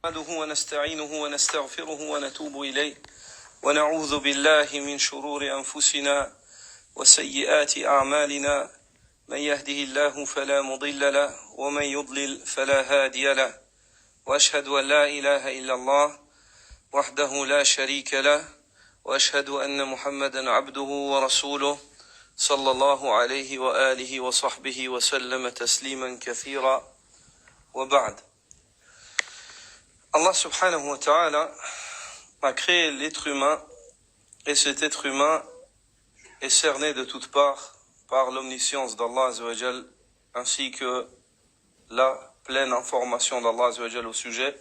نحمده ونستعينه ونستغفره ونتوب إليه ونعوذ بالله من شرور أنفسنا وسيئات أعمالنا من يهده الله فلا مضل له ومن يضلل فلا هادي له وأشهد أن لا إله إلا الله وحده لا شريك له وأشهد أن محمدا عبده ورسوله صلى الله عليه وآله وصحبه وسلم تسليما كثيرا وبعد. Allah subhanahu wa ta'ala a créé l'être humain et cet être humain est cerné de toutes parts par l'omniscience d'Allah azza wa jal ainsi que la pleine information d'Allah azza wa jal au sujet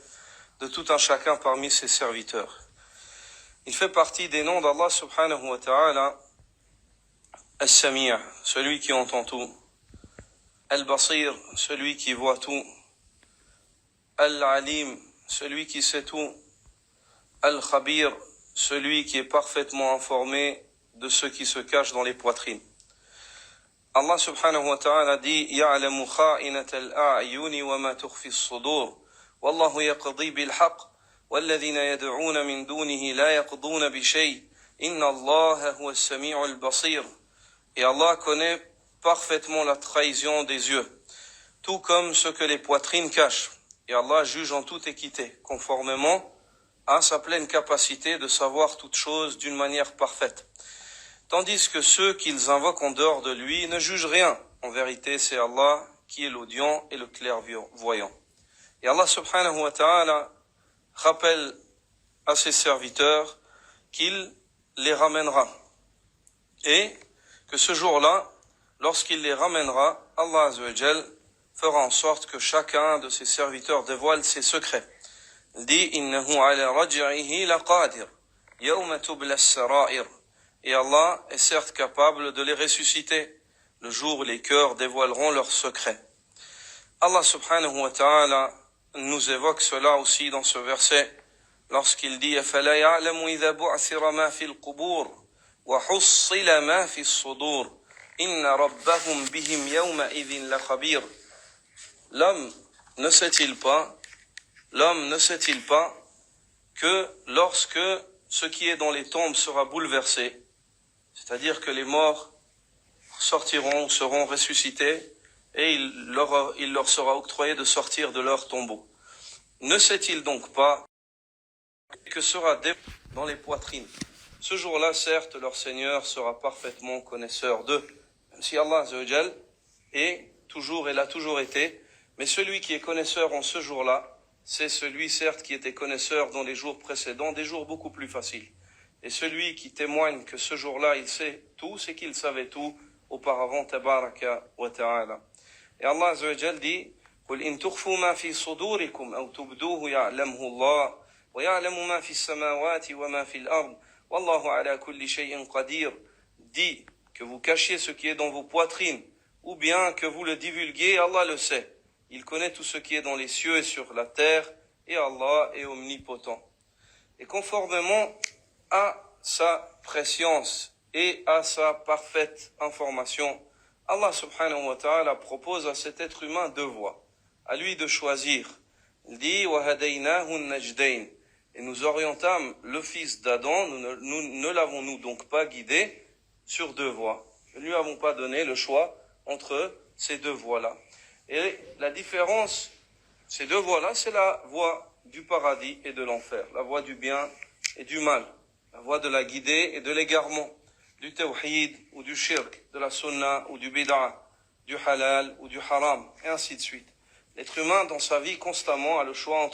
de tout un chacun parmi ses serviteurs. Il fait partie des noms d'Allah subhanahu wa ta'ala As-Sami', celui qui entend tout, Al-Basir, celui qui voit tout, Al-Alim, celui qui sait tout, Al-Khabir, celui qui est parfaitement informé de ce qui se cache dans les poitrines. Allah subhanahu wa ta'ala dit يَعْلَمُ خَائِنَةَ الْأَعْيُنِ وَمَا تُخْفِي الصُّدُورِ وَاللَّهُ يَقْضِي بِالْحَقِّ وَالَّذِينَ يَدْعُونَ مِن دُونِهِ لَا يَقْضُونَ بِشَيْءٍ إِنَّ اللَّهَ هُوَ السَّمِيعُ الْبَصِيرُ. Et Allah connaît parfaitement la trahison des yeux, tout comme ce que les poitrines cachent. Et Allah juge en toute équité, conformément à sa pleine capacité de savoir toutes choses d'une manière parfaite. Tandis que ceux qu'ils invoquent en dehors de lui ne jugent rien. En vérité, c'est Allah qui est l'audient et le clairvoyant. Et Allah subhanahu wa ta'ala rappelle à ses serviteurs qu'il les ramènera. Et que ce jour-là, lorsqu'il les ramènera, Allah azza wa jal fera en sorte que chacun de ses serviteurs dévoile ses secrets. Il dit innahu ala raj'ihi laqadir yawma tubla as-sara'ir. Et Allah est certes capable de les ressusciter le jour où les cœurs dévoileront leurs secrets. Allah subhanahu wa ta'ala nous évoque cela aussi dans ce verset lorsqu'il dit afala ya'lamu idha bu'thira ma fil qubur wa hussila ma fis sudur inna rabbahum bihim yawma idhin la khabir. L'homme ne sait-il pas que lorsque ce qui est dans les tombes sera bouleversé, c'est-à-dire que les morts sortiront, seront ressuscités, et il leur sera octroyé de sortir de leur tombeau. Ne sait-il donc pas que sera dans les poitrines? Ce jour-là, certes, leur Seigneur sera parfaitement connaisseur d'eux, même si Allah azza wa jal est toujours et l'a toujours été. Mais celui qui est connaisseur en ce jour-là, c'est celui, certes, qui était connaisseur dans les jours précédents, des jours beaucoup plus faciles. Et celui qui témoigne que ce jour-là, il sait tout, c'est qu'il savait tout auparavant, tabaraka wa ta'ala. Et Allah azza wa jal dit, قُلْ إِن تُخْفُوا مَا فِي صُدُورِكُمْ أَوْ تُبْدُوهُ يَعْلَمْهُ اللَّهُ وَيَعْلَمُ مَا فِي السَّمَاوَاتِ وَمَا فِي الْأَرْضِ وَاللَّهُ عَلَى كُلِّ شَيْءٍ قَدِيرٌ. Dit que vous cachiez ce qui est dans vos poitrines, ou bien que vous le divulguiez, Allah le sait. Il connaît tout ce qui est dans les cieux et sur la terre, et Allah est omnipotent. Et conformément à sa préscience et à sa parfaite information, Allah subhanahu wa ta'ala propose à cet être humain deux voies, à lui de choisir. Il dit وَهَدَيْنَاهُ النَّجْدَيْنِ. Et nous orientâmes le fils d'Adam, nous ne l'avons-nous donc pas guidé sur deux voies. Nous ne lui avons pas donné le choix entre ces deux voies-là. Et la différence, ces deux voies-là, c'est la voie du paradis et de l'enfer, la voie du bien et du mal, la voie de la guidée et de l'égarement, du tawhid ou du shirk, de la sunna ou du bid'a, du halal ou du haram, et ainsi de suite. L'être humain, dans sa vie, constamment, a le choix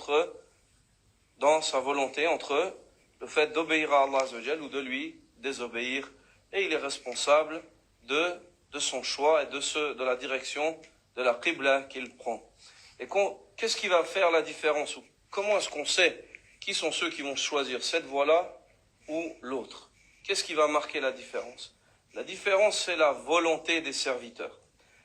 dans sa volonté, entre le fait d'obéir à Allah azza wa jal ou de lui désobéir, et il est responsable de son choix et de la direction de la qibla qu'il prend. Et qu'est-ce qui va faire la différence? Comment est-ce qu'on sait qui sont ceux qui vont choisir cette voie-là ou l'autre? Qu'est-ce qui va marquer la différence? La différence, c'est la volonté des serviteurs.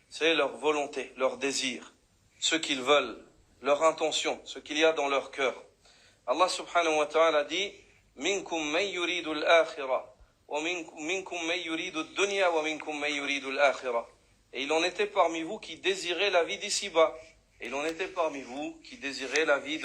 C'est leur volonté, leur désir, ce qu'ils veulent, leur intention, ce qu'il y a dans leur cœur. Allah subhanahu wa ta'ala dit « Minkum man yuridu al-akhira, wa minkum man yuridu ad-dunya, wa minkum man yuridu al-akhira. » Et il en était parmi vous qui désiraient la vie d'ici-bas. Et il en était parmi vous qui désiraient la vie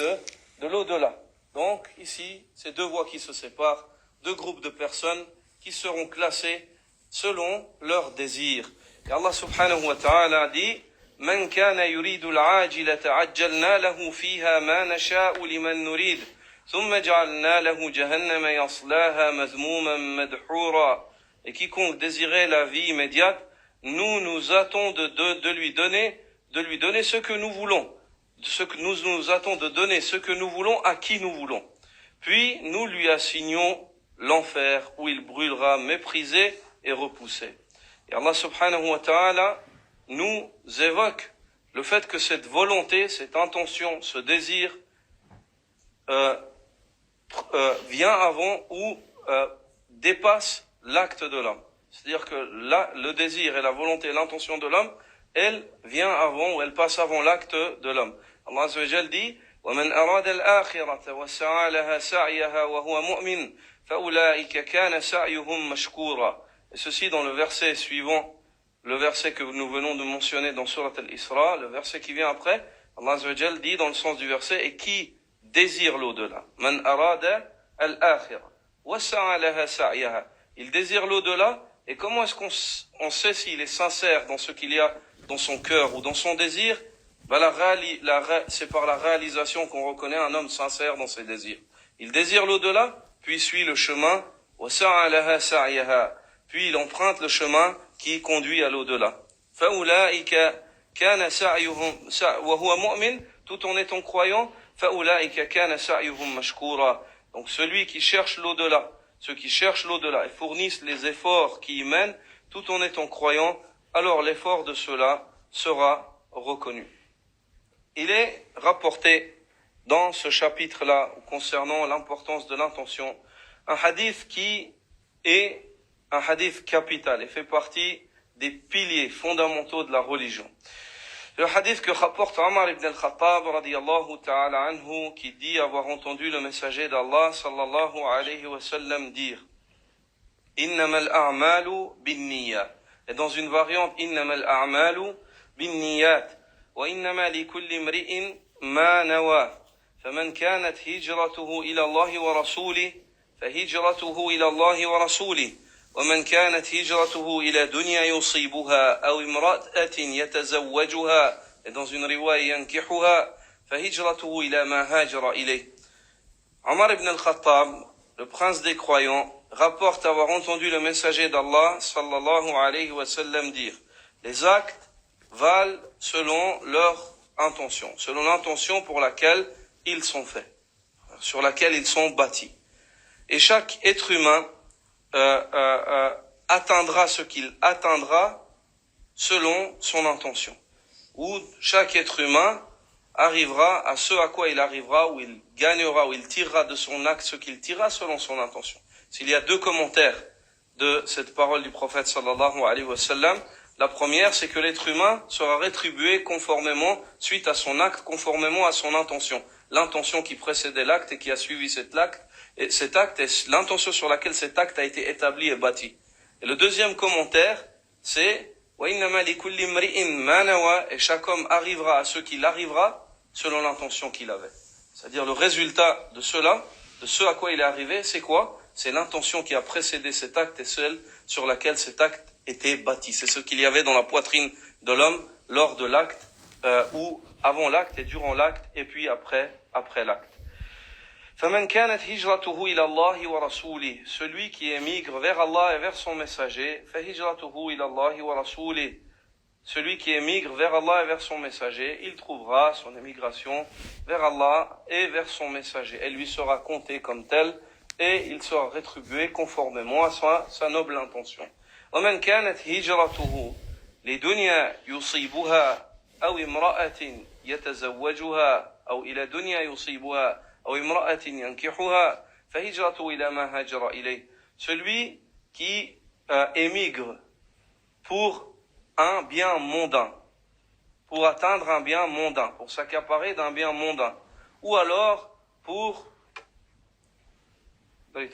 de l'au-delà. Donc ici, c'est deux voies qui se séparent, deux groupes de personnes qui seront classées selon leurs désirs. Et Allah subhanahu wa ta'ala dit من كان يريد العاجلة عجلنا له فيها ما نشاء لمن نريد ثم جعلنا له جهنم يصلاها مذموما مدحورا. Et quiconque désirait la vie immédiate, nous hâtons de lui donner ce que nous voulons. Nous hâtons de donner ce que nous voulons à qui nous voulons. Puis nous lui assignons l'enfer où il brûlera méprisé et repoussé. Et Allah subhanahu wa ta'ala nous évoque le fait que cette volonté, cette intention, ce désir vient avant ou dépasse l'acte de l'homme. C'est-à-dire que là, le désir et la volonté et l'intention de l'homme, elle vient avant ou elle passe avant l'acte de l'homme. Allah Azza wa Jal dit وَمَنْ أَرَادَ الْآخِرَةَ وَسَعَى لَهَا سَعْيَهَا وَهُوَ مُؤْمِنٌ فَأُولَٰئِكَ كَانَ سَعْيُهُمْ مَشْكُورًا. Et ceci dans le verset suivant, le verset que nous venons de mentionner dans Surat Al-Isra, le verset qui vient après, Allah Azza wa Jal dit dans le sens du verset, et qui désire l'au-delà. Man arada al-akhira wa sa'a laha sa'yaha. Il désire l'au-delà, et comment est-ce qu'on sait s'il est sincère dans ce qu'il y a dans son cœur ou dans son désir? C'est par la réalisation qu'on reconnaît un homme sincère dans ses désirs. Il désire l'au-delà, puis suit le chemin, wa sa'a laha sa'yaha. Puis il emprunte le chemin qui conduit à l'au-delà. فَأُولَٰئِكَ كَانَ سَعْيُهُمْ وَهُوَ مُؤْمِنٌ, tout en étant croyant, فَأُولَٰئِكَ كَانَ سَعْيُهُمْ مَشْكُورًا. Donc celui qui cherche l'au-delà, ceux qui cherchent l'au-delà et fournissent les efforts qui y mènent, tout en étant croyant, alors l'effort de cela sera reconnu. Il est rapporté dans ce chapitre-là, concernant l'importance de l'intention, un hadith qui est un hadith capital et fait partie des piliers fondamentaux de la religion. Le hadith que rapporte Omar ibn al-Khattab radiyallahu ta'ala anhu, qui dit avoir entendu le messager d'Allah sallallahu alayhi wa sallam dire Innamal a'malu bin-niyyat. Et dans une variante Innamal a'malu bin-niyyat wa innama likulli imri'in ma nawa. Faman kanat hijratuhu ila Allah wa rasulihi fahijratuhu ila Allah wa rasulihi. ومن كانت هجرته إلى دنيا يصيبها أو امرأة يتزوجها et dans une رواية ينكحها فهجرته إلى ما هاجر إليه. Omar ibn al-Khattab, le prince des croyants, rapporte avoir entendu le messager d'Allah sallallahu alayhi wa sallam dire les actes valent selon leur intention, selon l'intention pour laquelle ils sont faits, sur laquelle ils sont bâtis. Et chaque être humain atteindra ce qu'il atteindra selon son intention. Ou chaque être humain arrivera à ce à quoi il arrivera, où il gagnera, où il tirera de son acte ce qu'il tirera selon son intention. S'il y a deux commentaires de cette parole du prophète sallallahu alayhi wa sallam, la première, c'est que l'être humain sera rétribué conformément, suite à son acte, conformément à son intention. L'intention qui précédait l'acte et qui a suivi cet acte est l'intention sur laquelle cet acte a été établi et bâti. Et le deuxième commentaire, c'est et chaque homme arrivera à ce qu'il arrivera selon l'intention qu'il avait. C'est-à-dire le résultat de cela, de ce à quoi il est arrivé, c'est quoi? C'est l'intention qui a précédé cet acte et celle sur laquelle cet acte était bâti. C'est ce qu'il y avait dans la poitrine de l'homme lors de l'acte, ou avant l'acte et durant l'acte, et puis après l'acte. فَمَنْ كَانَتْ هِجْرَتُهُ إِلَى اللَّهِ وَرَسُولِهِ, celui qui émigre vers Allah et vers son messager, فَهِجْرَتُهُ إِلَى اللَّهِ وَرَسُولِهِ, celui qui émigre vers Allah et vers son messager, il trouvera son émigration vers Allah et vers son messager. Elle lui sera comptée comme telle et il sera rétribué conformément à sa noble intention. وَمَنْ كَانَتْ هِجْرَتُهُ لِدُنْيَا يُصِيبُهَا أَوْ امْرَأَةٍ يَتَزَوَّجُهَا أَوْ إِلَى دُنْيَا يُصِيبُهَا أو امرأة ينكحها فهجرته إلى ما هاجر إليه. Celui qui émigre pour un bien mondain, pour atteindre un bien mondain, pour s'accaparer d'un bien mondain, ou alors pour un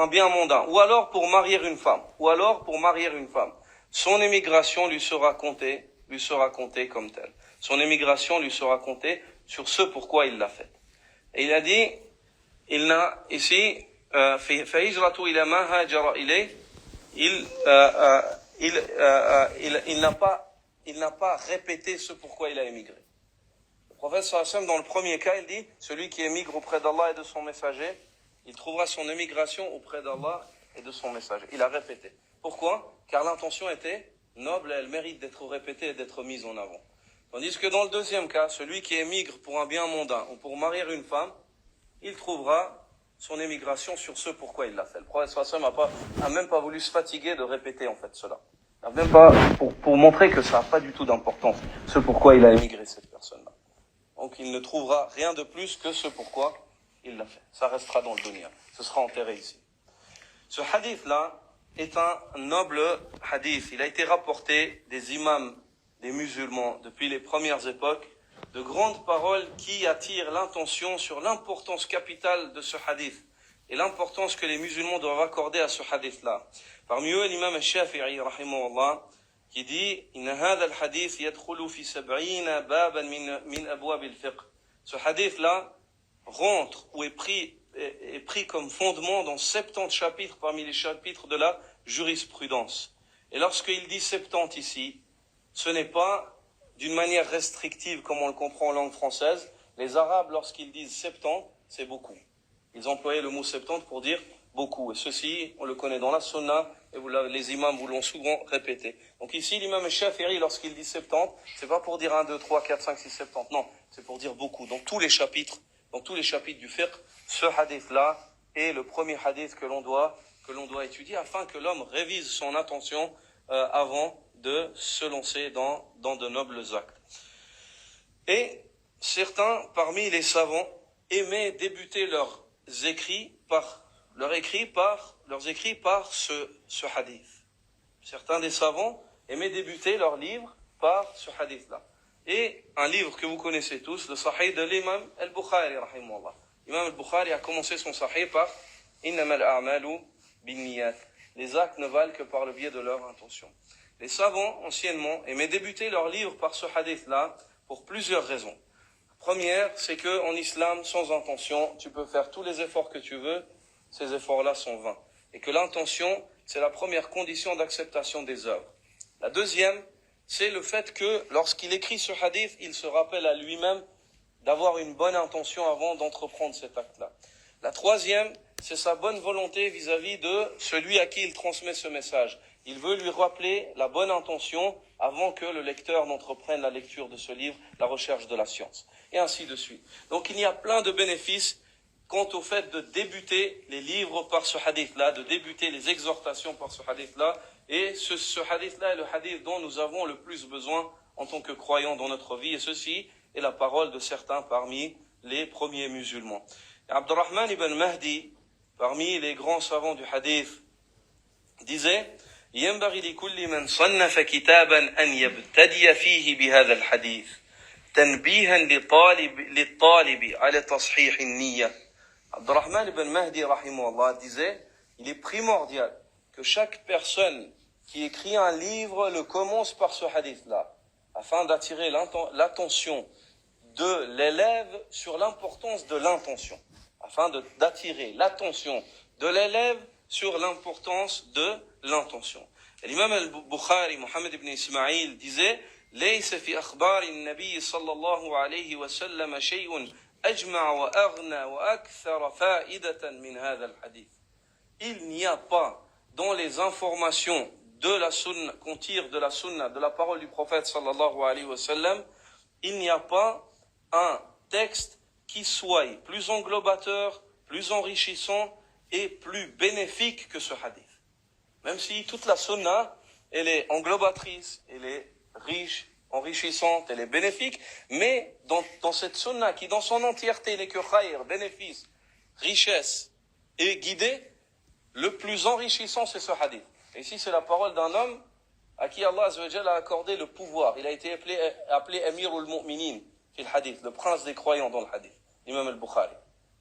bien mondain, ou alors pour marier une femme, son émigration lui sera comptée comme telle. son émigration lui sera comptée sur ce pourquoi il l'a faite. Et il a dit, il n'a ici, فهجرته إلى ما هاجر إليه, il n'a pas répété ce pourquoi il a émigré. Le prophète sallallahu alayhi wa sallam, dans le premier cas, il dit, celui qui émigre auprès d'Allah et de son messager, il trouvera son émigration auprès d'Allah et de son messager. Il a répété. Pourquoi? Car l'intention était noble et elle mérite d'être répétée et d'être mise en avant. Tandis que dans le deuxième cas, celui qui émigre pour un bien mondain ou pour marier une femme, il trouvera son émigration sur ce pourquoi il l'a fait. Le prophète sallallahu alayhi wa sallam a même pas voulu se fatiguer de répéter en fait cela. Il n'a même pas, pour montrer que ça n'a pas du tout d'importance, ce pourquoi il a émigré cette personne-là. Donc il ne trouvera rien de plus que ce pourquoi il l'a fait. Ça restera dans le dunya. Ce sera enterré ici. Ce hadith-là est un noble hadith. Il a été rapporté des imams, des musulmans, depuis les premières époques, de grandes paroles qui attirent l'intention sur l'importance capitale de ce hadith et l'importance que les musulmans doivent accorder à ce hadith-là. Parmi eux, l'imam al-Shafi'i, rahimahullah, qui dit « Inna hadha al-hadith yadkhulu fi sab'ina baban min abwab al-fiqh » Ce hadith-là rentre ou est pris comme fondement dans 70 chapitres parmi les chapitres de la jurisprudence. Et lorsqu'il dit 70 ici, ce n'est pas d'une manière restrictive comme on le comprend en langue française. Les Arabes, lorsqu'ils disent 70, c'est beaucoup. Ils employaient le mot 70 pour dire beaucoup. Et ceci, on le connaît dans la sunna, et les imams vous l'ont souvent répété. Donc ici, l'imam Shafi'i, lorsqu'il dit 70, c'est pas pour dire 1, 2, 3, 4, 5, 6, 70. Non, c'est pour dire beaucoup. Dans tous les chapitres du fiqh, ce hadith-là est le premier hadith que l'on doit étudier afin que l'homme révise son attention avant de se lancer dans de nobles actes. Et certains parmi les savants aimaient débuter leurs écrits par ce hadith. Certains des savants aimaient débuter leurs livres par ce hadith-là. Et un livre que vous connaissez tous, le Sahih de l'imam al-Bukhari, rahimahullah. L'imam al-Bukhari a commencé son Sahih par « Innamal a'malu binniyat » Les actes ne valent que par le biais de leur intention. Les savants, anciennement, aimaient débuter leur livre par ce hadith-là pour plusieurs raisons. La première, c'est que en islam, sans intention, tu peux faire tous les efforts que tu veux, ces efforts-là sont vains. Et que l'intention, c'est la première condition d'acceptation des œuvres. La deuxième, c'est le fait que lorsqu'il écrit ce hadith, il se rappelle à lui-même d'avoir une bonne intention avant d'entreprendre cet acte-là. La troisième, c'est sa bonne volonté vis-à-vis de celui à qui il transmet ce message. Il veut lui rappeler la bonne intention avant que le lecteur n'entreprenne la lecture de ce livre, la recherche de la science, et ainsi de suite. Donc il y a plein de bénéfices quant au fait de débuter les livres par ce hadith-là, de débuter les exhortations par ce hadith-là, et ce hadith-là est le hadith dont nous avons le plus besoin en tant que croyants dans notre vie, et ceci est la parole de certains parmi les premiers musulmans. Abdurrahman ibn Mahdi, parmi les grands savants du hadith, disait ينبغي لكل من صنف كتابا أن يبتدي فيه بهذا الحديث تنبيها للطالب على تصحيح النية. Abdurrahman ibn Mahdi rahimahullah disait il est primordial que chaque personne qui écrit un livre le commence par ce hadith-là afin d'attirer l'attention de l'élève sur l'importance de l'intention, afin d'attirer l'attention de l'élève sur l'importance de l'intention. L'imam al-Bukhari, Mohammed ibn Ismaïl, disait ليس في أخبار النبي صلى الله عليه وسلم شيء أجمع وأغنى وأكثر فائدة من هذا الحديث. Il n'y a pas dans les informations de la sunna qu'on tire de la sunna, de la parole du prophète sallallahu alayhi wa sallam, il n'y a pas un texte qui soit plus englobateur, plus enrichissant et plus bénéfique que ce hadith. Même si toute la sunna, elle est englobatrice, elle est riche, enrichissante, elle est bénéfique, mais dans cette sunna qui dans son entièreté n'est que khayr, bénéfice, richesse et guidée, le plus enrichissant c'est ce hadith. Et ici c'est la parole d'un homme à qui Allah Azza wa Jalla a accordé le pouvoir. Il a été appelé Amirul Mu'minin fil hadith, le prince des croyants dans le hadith, l'imam al-Bukhari.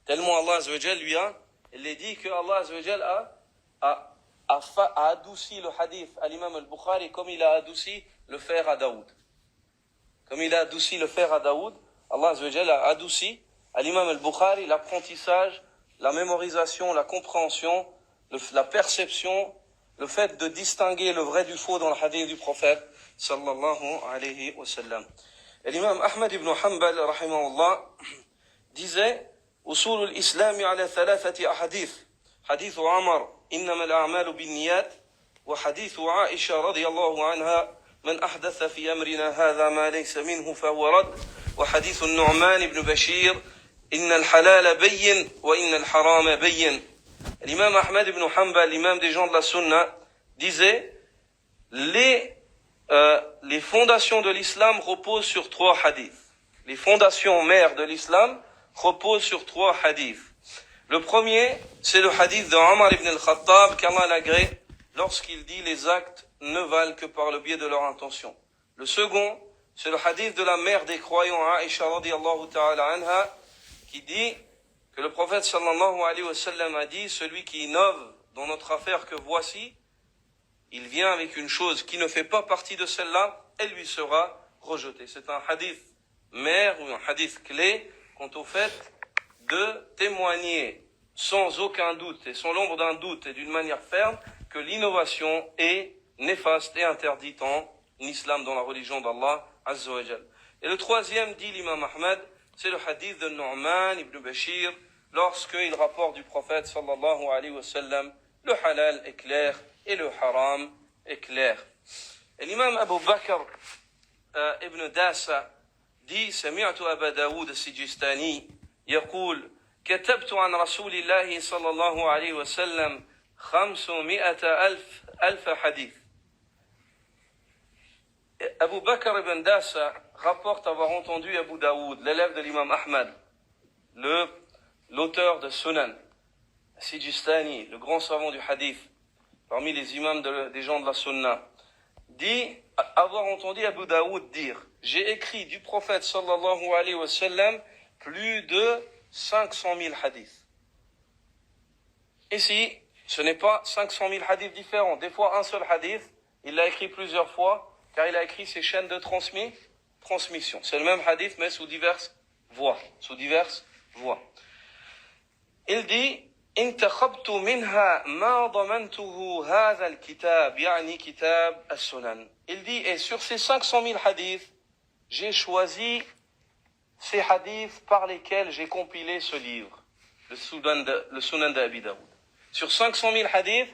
Tellement Allah Azza wa Jalla il est dit que Allah Azza wa Jalla a adouci le hadith à l'imam al-Bukhari comme il a adouci le fer à Daoud. comme il a adouci le fer à Daoud, Allah Azza wa Jalla a adouci à l'imam al-Bukhari l'apprentissage, la mémorisation, la compréhension, la perception, le fait de distinguer le vrai du faux dans le hadith du prophète sallallahu alayhi wa sallam. Et l'imam Ahmad ibn Hanbal rahimahullah disait usul al-islam ala thalathati ahadith, hadith Umar innama al-a'malu bin-niyat wa hadith Aisha radiyallahu anha من أحدث في أمرنا هذا ما ليس منه فهو رد وحديث النعمان بن بشير إن الحلال بين وإن الحرام بين. L'imam Ahmed ibn Hanbal, l'imam des gens de la Sunna, disait les fondations de l'islam reposent sur 3 hadiths. Les fondations mères de l'islam reposent sur 3 hadiths. Le premier, c'est le hadith de Omar ibn al-Khattab, qu'Allah l'agrée, lorsqu'il dit les actes ne valent que par le biais de leur intention. Le second, c'est le hadith de la mère des croyants, Aisha radiyallahu ta'ala anha, qui dit que le prophète sallallahu alayhi wa sallam a dit, celui qui innove dans notre affaire que voici, il vient avec une chose qui ne fait pas partie de celle-là, elle lui sera rejetée. C'est un hadith mère ou un hadith clé quant au fait de témoigner sans aucun doute et sans l'ombre d'un doute et d'une manière ferme que l'innovation est néfaste et interdite en islam, dans la religion d'Allah Azza wa Jal. Et le troisième, dit l'imam Ahmed, c'est le hadith de Nu'man ibn Bashir, lorsqu'il rapporte du prophète sallallahu alayhi wa sallam, le halal est clair et le haram est clair. Et l'imam Abu Bakr ibn Dasa dit, سمعت أبا داود السجستاني يقول كتبت عن رسول الله صلى الله عليه وسلم 500,000 حديث. Abu Bakr ibn Dasa rapporte avoir entendu Abu Daoud, l'élève de l'imam Ahmad, l'auteur de Sunan, Sijistani, le grand savant du hadith, parmi les imams des gens de la Sunna, dit avoir entendu Abu Daoud dire « J'ai écrit du prophète sallallahu alayhi wa sallam plus de 500 000 hadiths. » Ici, ce n'est pas 500 000 hadiths différents. Des fois, un seul hadith, il l'a écrit plusieurs fois, car il a écrit ses chaînes de transmission. C'est le même hadith, mais sous diverses voies. Il dit, انتخبت منها ما ضمنته هذا الكتاب يعني كتاب السنن. Il dit, et sur ces 500 000 hadiths, j'ai choisi ces hadiths par lesquels j'ai compilé ce livre, le Sunan d'Abi Daoud. Sur 500 000 hadiths,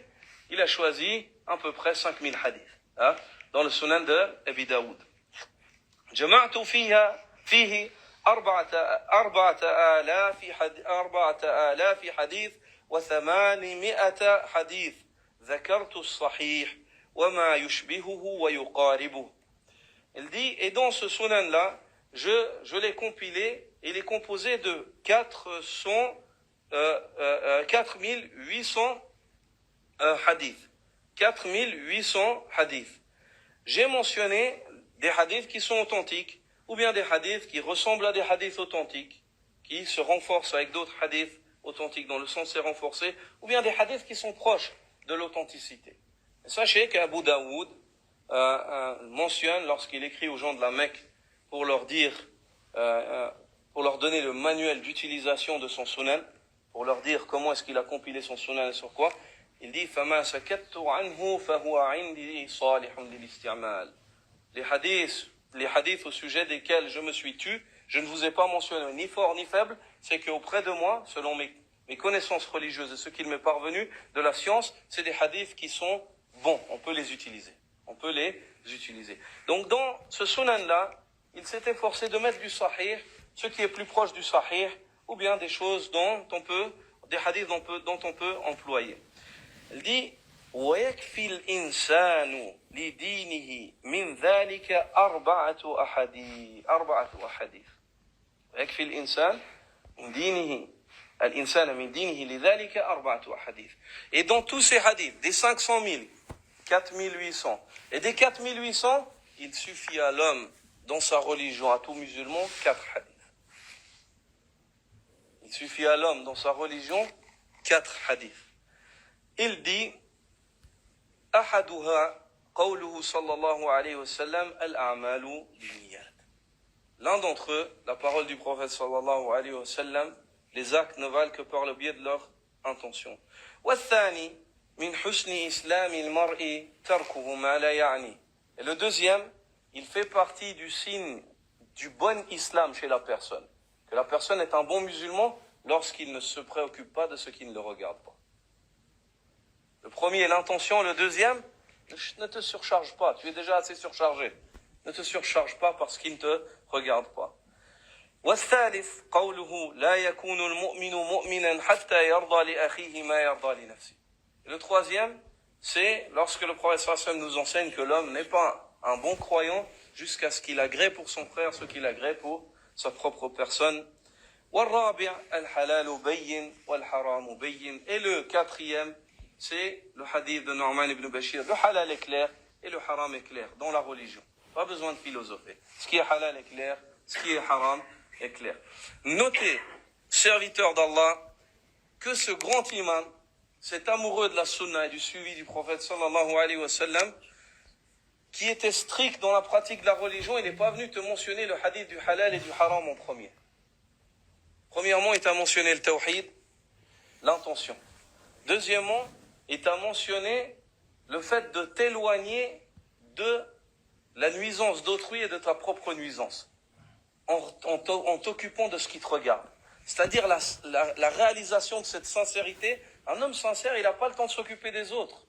il a choisi à peu près 5 000 hadiths, hein, dans le Sunan d'Abi Daoud. جمعت فيه 4,000 حديث و800 حديث ذكرت الصحيح وما يشبهه ويقاربه. Il dit, et dans ce Sunan-là, je l'ai compilé, il est composé de 4800 hadiths. 4800 hadiths. J'ai mentionné des hadiths qui sont authentiques, ou bien des hadiths qui ressemblent à des hadiths authentiques, qui se renforcent avec d'autres hadiths authentiques, dont le sens est renforcé, ou bien des hadiths qui sont proches de l'authenticité. Et sachez qu'Abu Daoud mentionne, lorsqu'il écrit aux gens de la Mecque, pour leur dire, pour leur donner le manuel d'utilisation de son sunan, pour leur dire comment est-ce qu'il a compilé son sunan et sur quoi, il dit فَمَا سَكَتْتُ عَنْهُ فَهُوَ عِنْدِي صَالِحٌ لِلِاسْتِعْمَالِ. Les hadiths au sujet desquels je me suis tu, je ne vous ai pas mentionné ni fort ni faible, c'est qu'auprès de moi, selon mes connaissances religieuses et ce qu'il m'est parvenu de la science, c'est des hadiths qui sont bons, on peut les utiliser. Donc dans ce sunan-là, il s'est efforcé de mettre du sahih, ce qui est plus proche du sahih, ou bien des choses des hadiths dont on peut employer. Il dit ويكفي الإنسان لدينه من ذلك 4 أحاديث. ويكفي الإنسان من دينه لذلك 4 أحاديث. Et dans tous ces hadiths, des 500 000, 4800, et des 4800, il suffit à l'homme, dans sa religion, à tout musulman, 4 hadiths. Il suffit à l'homme, dans sa religion, 4 hadiths. Il dit أحدها قوله صلى الله عليه وسلم الأعمال بالنيات. l'un d'entre eux, la parole du prophète sallallahu alayhi wa sallam, les actes ne valent que par le biais de leur intention. والثاني من حسن إسلام المرء تركه ما لا يعني. Et le deuxième, il fait partie du signe du bon islam chez la personne. Que la personne est un bon musulman lorsqu'il ne se préoccupe pas de ce qui ne le regarde pas. Le premier est l'intention, le deuxième, ne te surcharge pas, tu es déjà assez surchargé. Ne te surcharge pas parce qu'il ne te regarde pas. والثالث قوله لا يكون المؤمن مؤمنا حتى يرضى لأخيه ما يرضى لنفسه. Et le troisième, c'est lorsque le prophète sallallahu alayhi wa sallam nous enseigne que l'homme n'est pas un bon croyant jusqu'à ce qu'il agrée pour son frère ce qu'il agrée pour sa propre personne. والرابع الحلال بين والحرام بين. Et le quatrième, c'est le hadith de Nu'man ibn Bashir. Le halal est clair et le haram est clair dans la religion. Pas besoin de philosopher. Ce qui est halal est clair, ce qui est haram est clair. Notez, serviteurs d'Allah, que ce grand imam, cet amoureux de la sunna et du suivi du prophète sallallahu alayhi wa sallam, qui était strict dans la pratique de la religion, il n'est pas venu te mentionner le hadith du halal et du haram en premier. Premièrement, il t'a mentionné le tawhid, l'intention. Deuxièmement, il t'a mentionné le fait de t'éloigner de la nuisance d'autrui et de ta propre nuisance, en t'occupant de ce qui te regarde. C'est-à-dire la réalisation de cette sincérité. Un homme sincère, il n'a pas le temps de s'occuper des autres.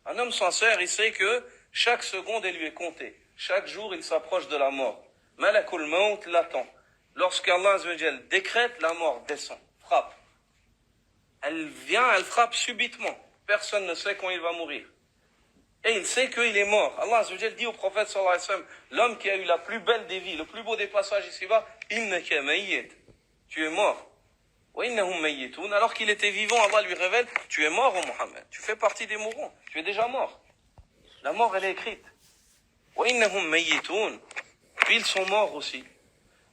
Un homme sincère, il sait que chaque seconde, elle lui est comptée. Chaque jour, il s'approche de la mort. Malakul Maut l'attend. Lorsqu'Allah Azza wa Jal décrète, la mort descend, frappe. Elle vient, elle frappe subitement. Personne ne sait quand il va mourir. Et il sait qu'il est mort. Allah Azza wa Jal dit au prophète sallallahu alayhi wa sallam, l'homme qui a eu la plus belle des vies, le plus beau des passages ici-bas, innaka mayyit. Tu es mort. Wa innahum mayyitun. Alors qu'il était vivant, Allah lui révèle, tu es mort, ô Mohammed. Tu fais partie des mourants. Tu es déjà mort. La mort, elle est écrite. Wa innahum mayyitun. Puis ils sont morts aussi.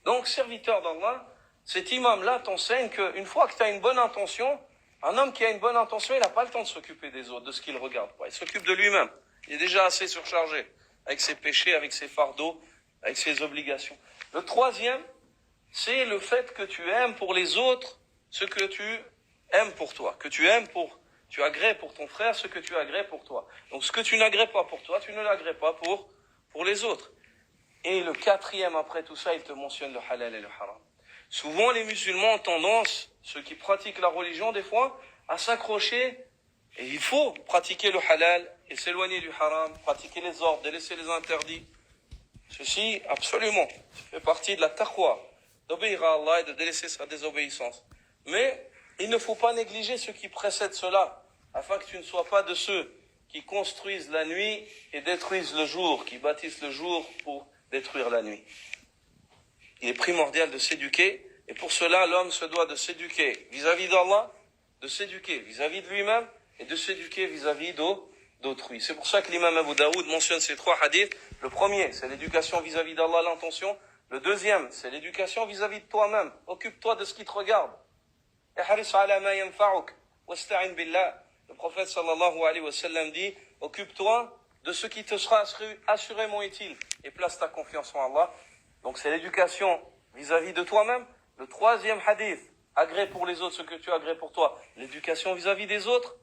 Donc, serviteur d'Allah, cet imam-là t'enseigne qu'une fois que tu as une bonne intention, un homme qui a une bonne intention, il n'a pas le temps de s'occuper des autres, de ce qu'il regarde pas. Il s'occupe de lui-même. Il est déjà assez surchargé, avec ses péchés, avec ses fardeaux, avec ses obligations. Le troisième, c'est le fait que tu aimes pour les autres ce que tu aimes pour toi. Que tu aimes tu agrées pour ton frère ce que tu agrées pour toi. Donc ce que tu n'agrées pas pour toi, tu ne l'agrées pas pour les autres. Et le quatrième, après tout ça, il te mentionne le halal et le haram. Souvent, les musulmans ont tendance, ceux qui pratiquent la religion, des fois, à s'accrocher. Et il faut pratiquer le halal et s'éloigner du haram, pratiquer les ordres, délaisser les interdits. Ceci, absolument, fait partie de la taqwa, d'obéir à Allah et de délaisser sa désobéissance. Mais il ne faut pas négliger ce qui précède cela, afin que tu ne sois pas de ceux qui construisent la nuit et détruisent le jour, qui bâtissent le jour pour détruire la nuit. Il est primordial de s'éduquer, et pour cela, l'homme se doit de s'éduquer vis-à-vis d'Allah, de s'éduquer vis-à-vis de lui-même, et de s'éduquer vis-à-vis d'autrui. C'est pour ça que l'imam Abu Daoud mentionne ces trois hadiths. Le premier, c'est l'éducation vis-à-vis d'Allah, l'intention. Le deuxième, c'est l'éducation vis-à-vis de toi-même. Occupe-toi de ce qui te regarde. Ihris ala ma yanfa'uk, wasta'in billah. Le prophète sallallahu alayhi wa sallam dit, occupe-toi de ce qui te sera assurément utile et place ta confiance en Allah. Donc c'est l'éducation vis-à-vis de toi-même. Le troisième hadith, agrée pour les autres ce que tu agrées pour toi. L'éducation vis-à-vis des autres.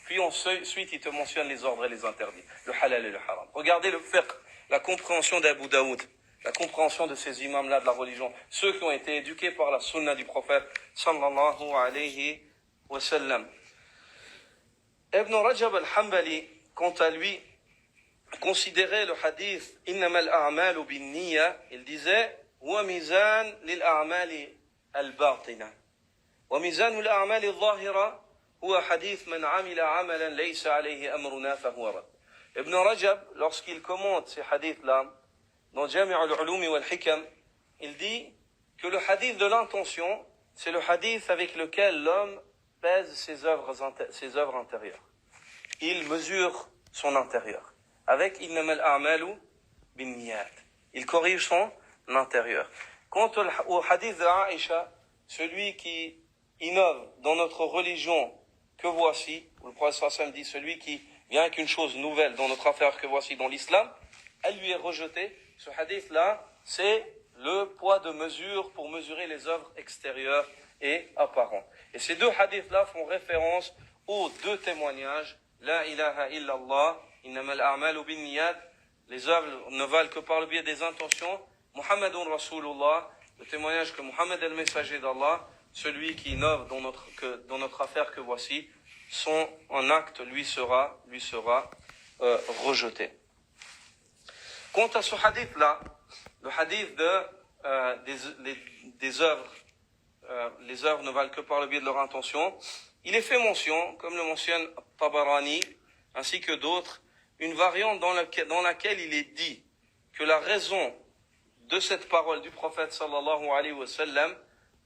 Puis ensuite, il te mentionne les ordres et les interdits, le halal et le haram. Regardez le fiqh, la compréhension d'Abu Daoud, la compréhension de ces imams-là de la religion, ceux qui ont été éduqués par la sunna du prophète sallallahu alayhi wa sallam. Ibn Rajab al-Hanbali, quant à lui, considérait le hadith « Innama al-a'malu bin-niyya » il disait « Wa mizan lil-a'mali al-batina » wa mizan lil-a'mali al-zahira huwa hadith man amila amalan laysa alayhi amruna fahuwa rad. Ibn Rajab, lorsqu'il commente ces hadiths-là, dans Jami' al-Ulum wal-Hikam, il dit que le hadith de l'intention, c'est le hadith avec lequel l'homme pèse ses œuvres intérieures. Il mesure son intérieur. Avec innamal a'malu binniyat. Il corrige son intérieur. Quant au hadith d'Aïcha, celui qui innove dans notre religion, que voici, le prophète sallam dit, celui qui vient avec une chose nouvelle dans notre affaire, que voici dans l'islam, elle lui est rejetée. Ce hadith-là, c'est le poids de mesure pour mesurer les œuvres extérieures et apparentes. Et ces deux hadiths-là font référence aux deux témoignages. La ilaha illallah, innamal a'malu binniyat. Les œuvres ne valent que par le biais des intentions. Muhammadun Rasulullah, le témoignage que Muhammad est le messager d'Allah, celui qui innove dans notre affaire que voici, son en acte lui sera rejeté. Quant à ce hadith-là, le hadith des œuvres, les œuvres ne valent que par le biais de leur intention, il est fait mention, comme le mentionne Tabarani, ainsi que d'autres, une variante dans laquelle il est dit que la raison de cette parole du prophète sallallahu alayhi wa sallam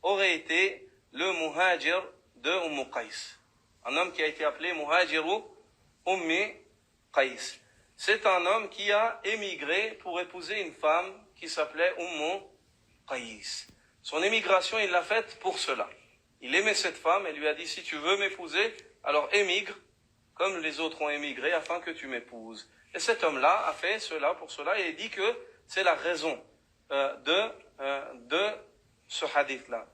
aurait été le muhajir de Qais. Un homme qui a été appelé muhajiru Qais. C'est un homme qui a émigré pour épouser une femme qui s'appelait Qais. Son émigration, il l'a faite pour cela. Il aimait cette femme et lui a dit, si tu veux m'épouser, alors émigre comme les autres ont émigré afin que tu m'épouses. Et cet homme-là a fait cela pour cela et il dit que c'est la raison de ce hadith-là.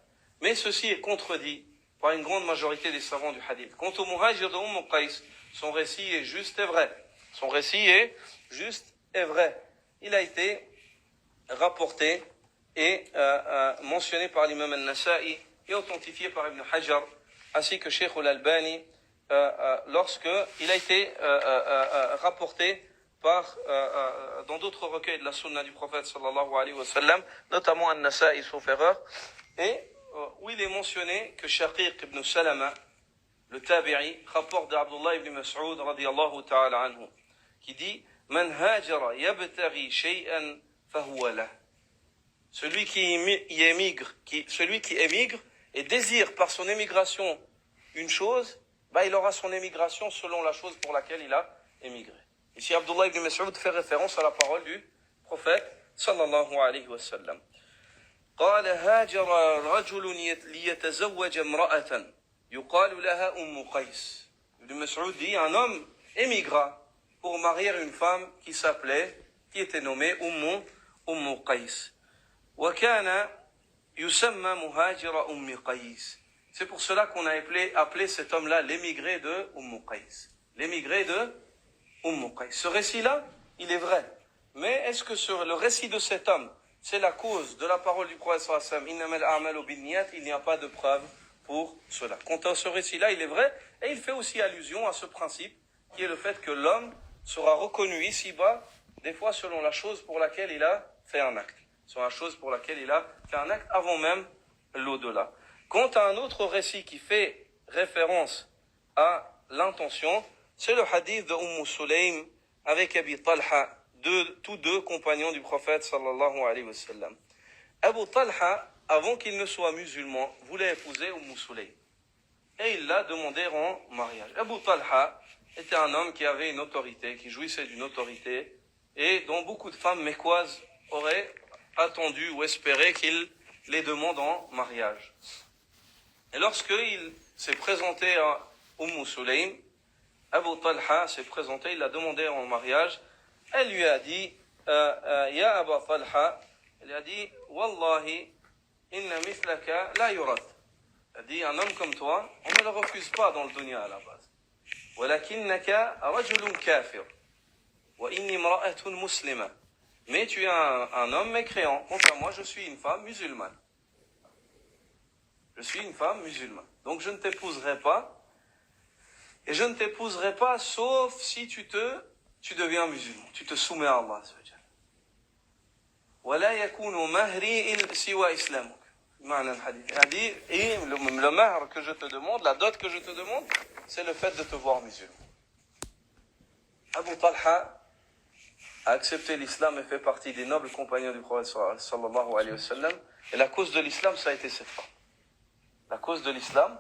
Mais ceci est contredit par une grande majorité des savants du hadith. Quant au muhajir de Qais, son récit est juste et vrai. Son récit est juste et vrai. Il a été rapporté et mentionné par l'imam al-Nasa'i et authentifié par Ibn Hajar, ainsi que Cheikh al-Albani, lorsque il a été rapporté dans d'autres recueils de la sunna du prophète sallallahu alayhi wa sallam, notamment al-Nasa'i sauf erreur, et où il est mentionné que Shaqiq ibn Salama, le tabi'i, rapporte d'Abdullah ibn Mas'ud radiyallahu ta'ala anhu, qui dit Man hajara yabtaghi shay'an fahuwa lah. Celui qui émigre et désire par son émigration une chose, il aura son émigration selon la chose pour laquelle il a émigré. Ici, Abdullah ibn Mas'ud fait référence à la parole du prophète sallallahu alayhi wa sallam. قال هاجر رجل ليتزوج امرأة يقال لها قيس. Ibn Mas'ud dit, un homme émigra pour marier une femme qui était nommée Qais. وكان يسمى مهاجر قيس. C'est pour cela qu'on a appelé cet homme-là l'émigré de Qais. L'émigré de Qais. Ce récit-là, il est vrai. Mais est-ce que sur le récit de cet homme, c'est la cause de la parole du prophète sallallahu alayhi wa sallam, innamal a'malu binniyat, il n'y a pas de preuve pour cela. Quant à ce récit-là, il est vrai, et il fait aussi allusion à ce principe, qui est le fait que l'homme sera reconnu ici-bas, des fois selon la chose pour laquelle il a fait un acte. Sur la chose pour laquelle il a fait un acte avant même l'au-delà. Quant à un autre récit qui fait référence à l'intention, c'est le hadith de Sulaym avec Abi Talha, tous deux compagnons du prophète sallallahu alayhi wa sallam. Abu Talha, avant qu'il ne soit musulman, voulait épouser Sulaym. Et il l'a demandé en mariage. Abu Talha était un homme qui avait une autorité, qui jouissait d'une autorité, et dont beaucoup de femmes mécoises auraient attendu ou espéré qu'il les demande en mariage. Et lorsqu'il s'est présenté à Sulaym, Abu Talha s'est présenté, il l'a demandé en mariage. Elle lui a dit, Ya Abu Talha, elle a dit, Wallahi, inna mithlaka la yurad. Elle a dit, un homme comme toi, on ne le refuse pas dans le dunya à la base. Walakinnaka rajulun kafir, wa inni imra'atun muslima. Mais tu es un homme mécréant. Quant à moi, je suis une femme musulmane. Je suis une femme musulmane. Donc je ne t'épouserai pas. Et je ne t'épouserai pas sauf si tu deviens musulman. Tu te soumets à Allah. وَلَا يَكُونُ مَهْرِي سِوَى إِسْلَامُكَ. Et le mahr que je te demande, la dot que je te demande, c'est le fait de te voir musulman. Abu Talha a accepté l'islam et fait partie des nobles compagnons du prophète sallallahu alayhi wa sallam. Et la cause de l'islam, ça a été cette femme. La cause de l'islam,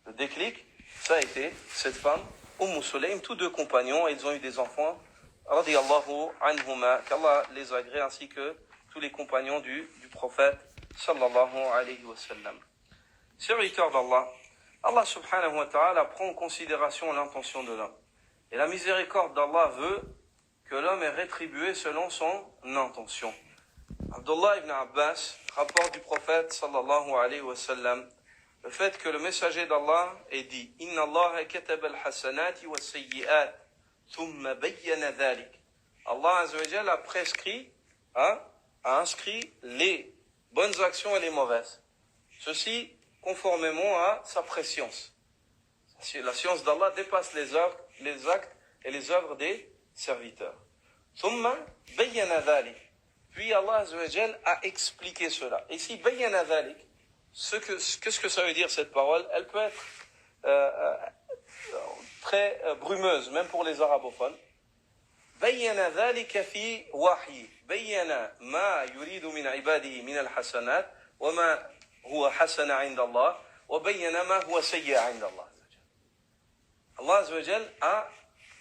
le déclic, ça a été cette femme, Sulaym, tous deux compagnons, et ils ont eu des enfants, radiyallahu anhuma, qu'Allah les agrée, ainsi que tous les compagnons du prophète, sallallahu alayhi wa sallam. Serviteur d'Allah, Allah subhanahu wa ta'ala prend en considération l'intention de l'homme. Et la miséricorde d'Allah veut que l'homme est rétribué selon son intention. Abdullah ibn Abbas rapporte du prophète sallallahu alayhi wa sallam le fait que le messager d'Allah ait dit Inna Allah kataba al-hasanati wa sayyi'at thumma bayyana dhalik. Allah azza wa jalla a prescrit, a inscrit les bonnes actions et les mauvaises. Ceci conformément à sa préscience. La science d'Allah dépasse les actes et les œuvres des serviteurs. Thumma bayyana dhalik. Puis Allah azza wa jalla a expliqué cela. Et ici, bayyana dhalik, qu'est-ce que ça veut dire cette parole? Elle peut être très brumeuse, même pour les arabophones. بين ذلك في وحي بين ما يريد من عباده من الحسنات وما هو حسن عند الله وبين ما هو سيء عند الله. Allah Azza wa Jal a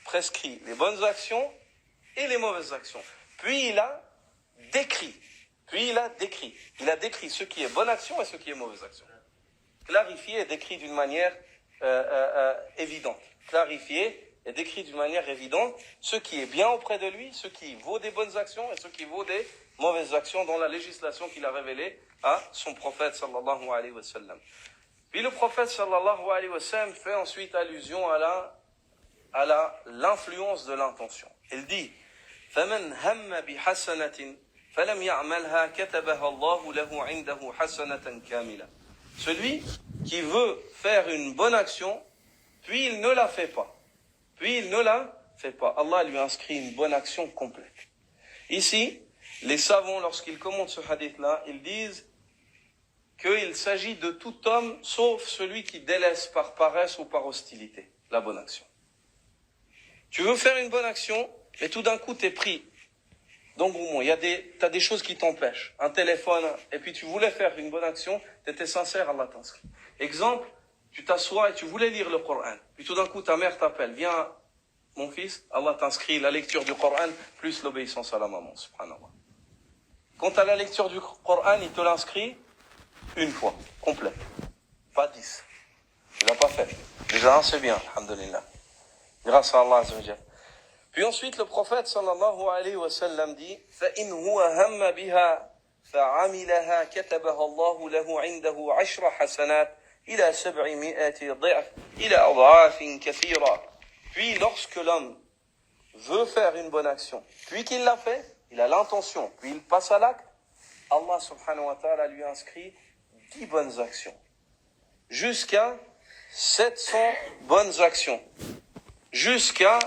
prescrit les bonnes actions et les mauvaises actions. Puis il a décrit. Il a décrit ce qui est bonne action et ce qui est mauvaise action. Clarifié et décrit d'une manière évidente. Clarifié et décrit d'une manière évidente ce qui est bien auprès de lui, ce qui vaut des bonnes actions et ce qui vaut des mauvaises actions dans la législation qu'il a révélée à son prophète sallallahu alayhi wa sallam. Puis le prophète sallallahu alayhi wa sallam fait ensuite allusion à l'influence de l'intention. Il dit فَمَنْ هَمَّ بِحَسَنَةٍ فَلَمْ يَعْمَلْهَا كَتَبَهَا اللَّهُ لَهُ عِنْدَهُ حَسَنَةً كَامِلَةً. Celui qui veut faire une bonne action, puis il ne la fait pas. Allah lui inscrit une bonne action complète. Ici, les savants, lorsqu'ils commentent ce hadith-là, ils disent qu'il s'agit de tout homme, sauf celui qui délaisse par paresse ou par hostilité la bonne action. Tu veux faire une bonne action, mais tout d'un coup, t'es pris. Donc, bon, t'as des choses qui t'empêchent. Un téléphone, et puis tu voulais faire une bonne action, t'étais sincère, Allah t'inscrit. Exemple, tu t'assois et tu voulais lire le Coran. Puis tout d'un coup, ta mère t'appelle. Viens, mon fils, Allah t'inscrit la lecture du Coran plus l'obéissance à la maman, subhanallah. Quant à la lecture du Coran, il te l'inscrit une fois, complète. Pas 10. Tu l'as pas fait. Déjà un, c'est bien, alhamdulillah. Grâce à Allah azza wa jalla. Puis ensuite, le prophète sallallahu alayhi wa sallam dit فَإِنْ هُوَ هَمَّ بِهَا فَعَمِلَهَا كَتَبَهَا اللَّهُ لَهُ عِنْدَهُ 10 حسنات إلى 700 ضعف إلى أضعاف كثيرة. Puis lorsque l'homme veut faire une bonne action, puis qu'il l'a fait, il a l'intention, puis il passe à l'acte, Allah subhanahu wa ta'ala lui inscrit 10 bonnes actions. Jusqu'à 700 bonnes actions. Jusqu'à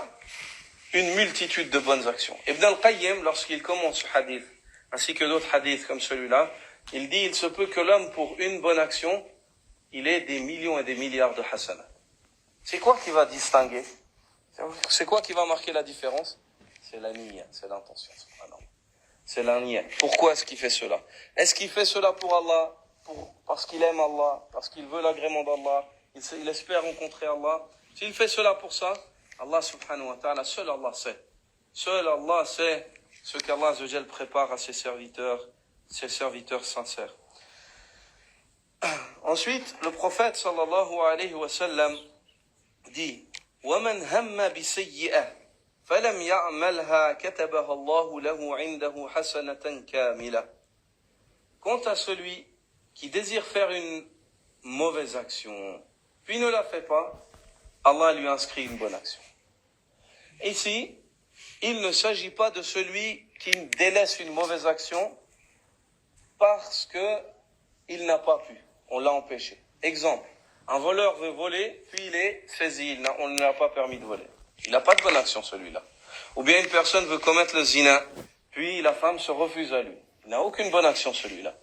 une multitude de bonnes actions. Ibn al-Qayyim, lorsqu'il commente ce hadith, ainsi que d'autres hadiths comme celui-là, il dit, il se peut que l'homme, pour une bonne action, il ait des millions et des milliards de hasanat. C'est quoi qui va distinguer? C'est quoi qui va marquer la différence? C'est la niyya, c'est l'intention. C'est la niyya. Pourquoi est-ce qu'il fait cela? Est-ce qu'il fait cela pour Allah, parce qu'il aime Allah, parce qu'il veut l'agrément d'Allah, il espère rencontrer Allah? S'il fait cela pour ça, Allah subhanahu wa ta'ala, seul Allah sait. Seul Allah sait ce qu'Allah azza wa jalla prépare à ses serviteurs sincères. Ensuite, le prophète sallallahu alayhi wa sallam dit وَمَنْ هَمَّ بِسَيِّئَةٍ فَلَمْ يَعْمَلْهَا كَتَبَهَا اللَّهُ لَهُ عِنْدَهُ حَسَنَةً كَامِلَةً. Quant à celui qui désire faire une mauvaise action, puis ne la fait pas, Allah lui inscrit une bonne action. Ici, il ne s'agit pas de celui qui délaisse une mauvaise action parce que il n'a pas pu. On l'a empêché. Exemple, un voleur veut voler, puis il est saisi, on ne l'a pas permis de voler. Il n'a pas de bonne action, celui-là. Ou bien une personne veut commettre le zina, puis la femme se refuse à lui. Il n'a aucune bonne action, celui-là.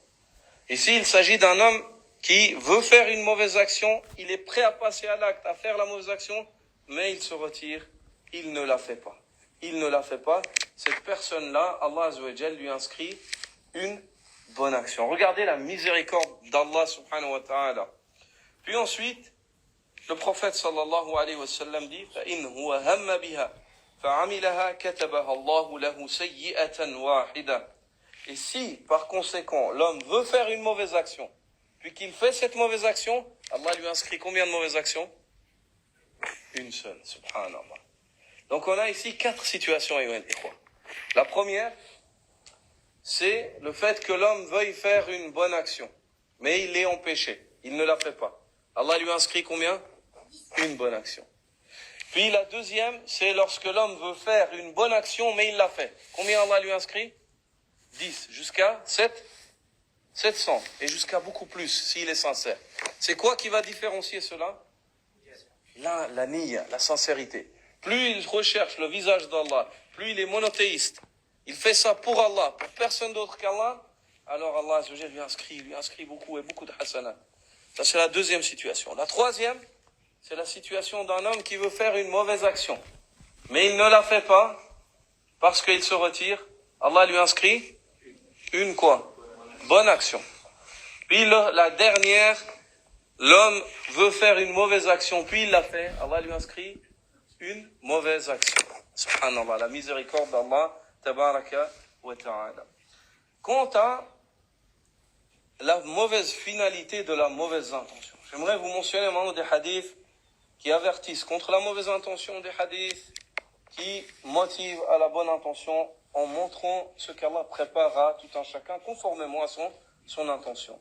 Ici, il s'agit d'un homme qui veut faire une mauvaise action, il est prêt à passer à l'acte, à faire la mauvaise action, mais il se retire, il ne la fait pas. Il ne la fait pas. Cette personne-là, Allah azza wa jalla lui inscrit une bonne action. Regardez la miséricorde d'Allah subhanahu wa ta'ala. Puis ensuite, le prophète sallallahu alayhi wa sallam dit فَإِنْ هُوَ هَمَّ بِهَا فَعَمِلَهَا كَتَبَهَا اللَّهُ لَهُ سَيِّئَةً وَاحِدَةً. Et si, par conséquent, l'homme veut faire une mauvaise action, puis qu'il fait cette mauvaise action, Allah lui inscrit combien de mauvaises actions? Une seule, subhanallah. Donc on a ici 4 situations. La première, c'est le fait que l'homme veuille faire une bonne action, mais il est empêché, il ne la fait pas. Allah lui inscrit combien? Une bonne action. Puis la deuxième, c'est lorsque l'homme veut faire une bonne action, mais il l'a fait. Combien Allah lui inscrit? 10, jusqu'à 700, et jusqu'à beaucoup plus, s'il est sincère. C'est quoi qui va différencier cela? La niya, la sincérité. Plus il recherche le visage d'Allah, plus il est monothéiste, il fait ça pour Allah, pour personne d'autre qu'Allah, alors Allah lui inscrit beaucoup et beaucoup de hasanat. Ça, c'est la deuxième situation. La troisième, c'est la situation d'un homme qui veut faire une mauvaise action, mais il ne la fait pas parce qu'il se retire. Allah lui inscrit une quoi? Bonne action. Puis la dernière, l'homme veut faire une mauvaise action, puis il l'a fait. Allah lui inscrit une mauvaise action. Subhanallah, la miséricorde d'Allah, tabaraka wa ta'ala. Quant à la mauvaise finalité de la mauvaise intention, j'aimerais vous mentionner maintenant des hadiths qui avertissent contre la mauvaise intention, des hadiths qui motivent à la bonne intention en montrant ce qu'Allah prépare à tout un chacun conformément à son intention.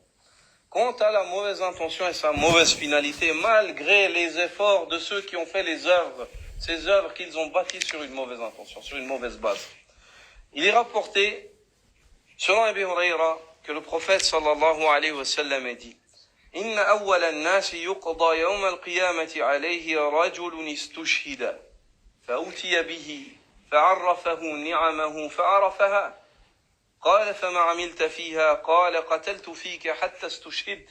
Quant à la mauvaise intention et sa mauvaise finalité, malgré les efforts de ceux qui ont fait les œuvres, ces œuvres qu'ils ont bâties sur une mauvaise intention, sur une mauvaise base. Il est rapporté, selon Abi Hurayra, que le prophète sallallahu alayhi wa sallam a dit: إن أول الناس يقضى يوم القيامة عليه رجل استشهد فأتي به فعرفه نعمه فعرفها قال فما عملت فيها قال قتلت فيك حتى استشهدت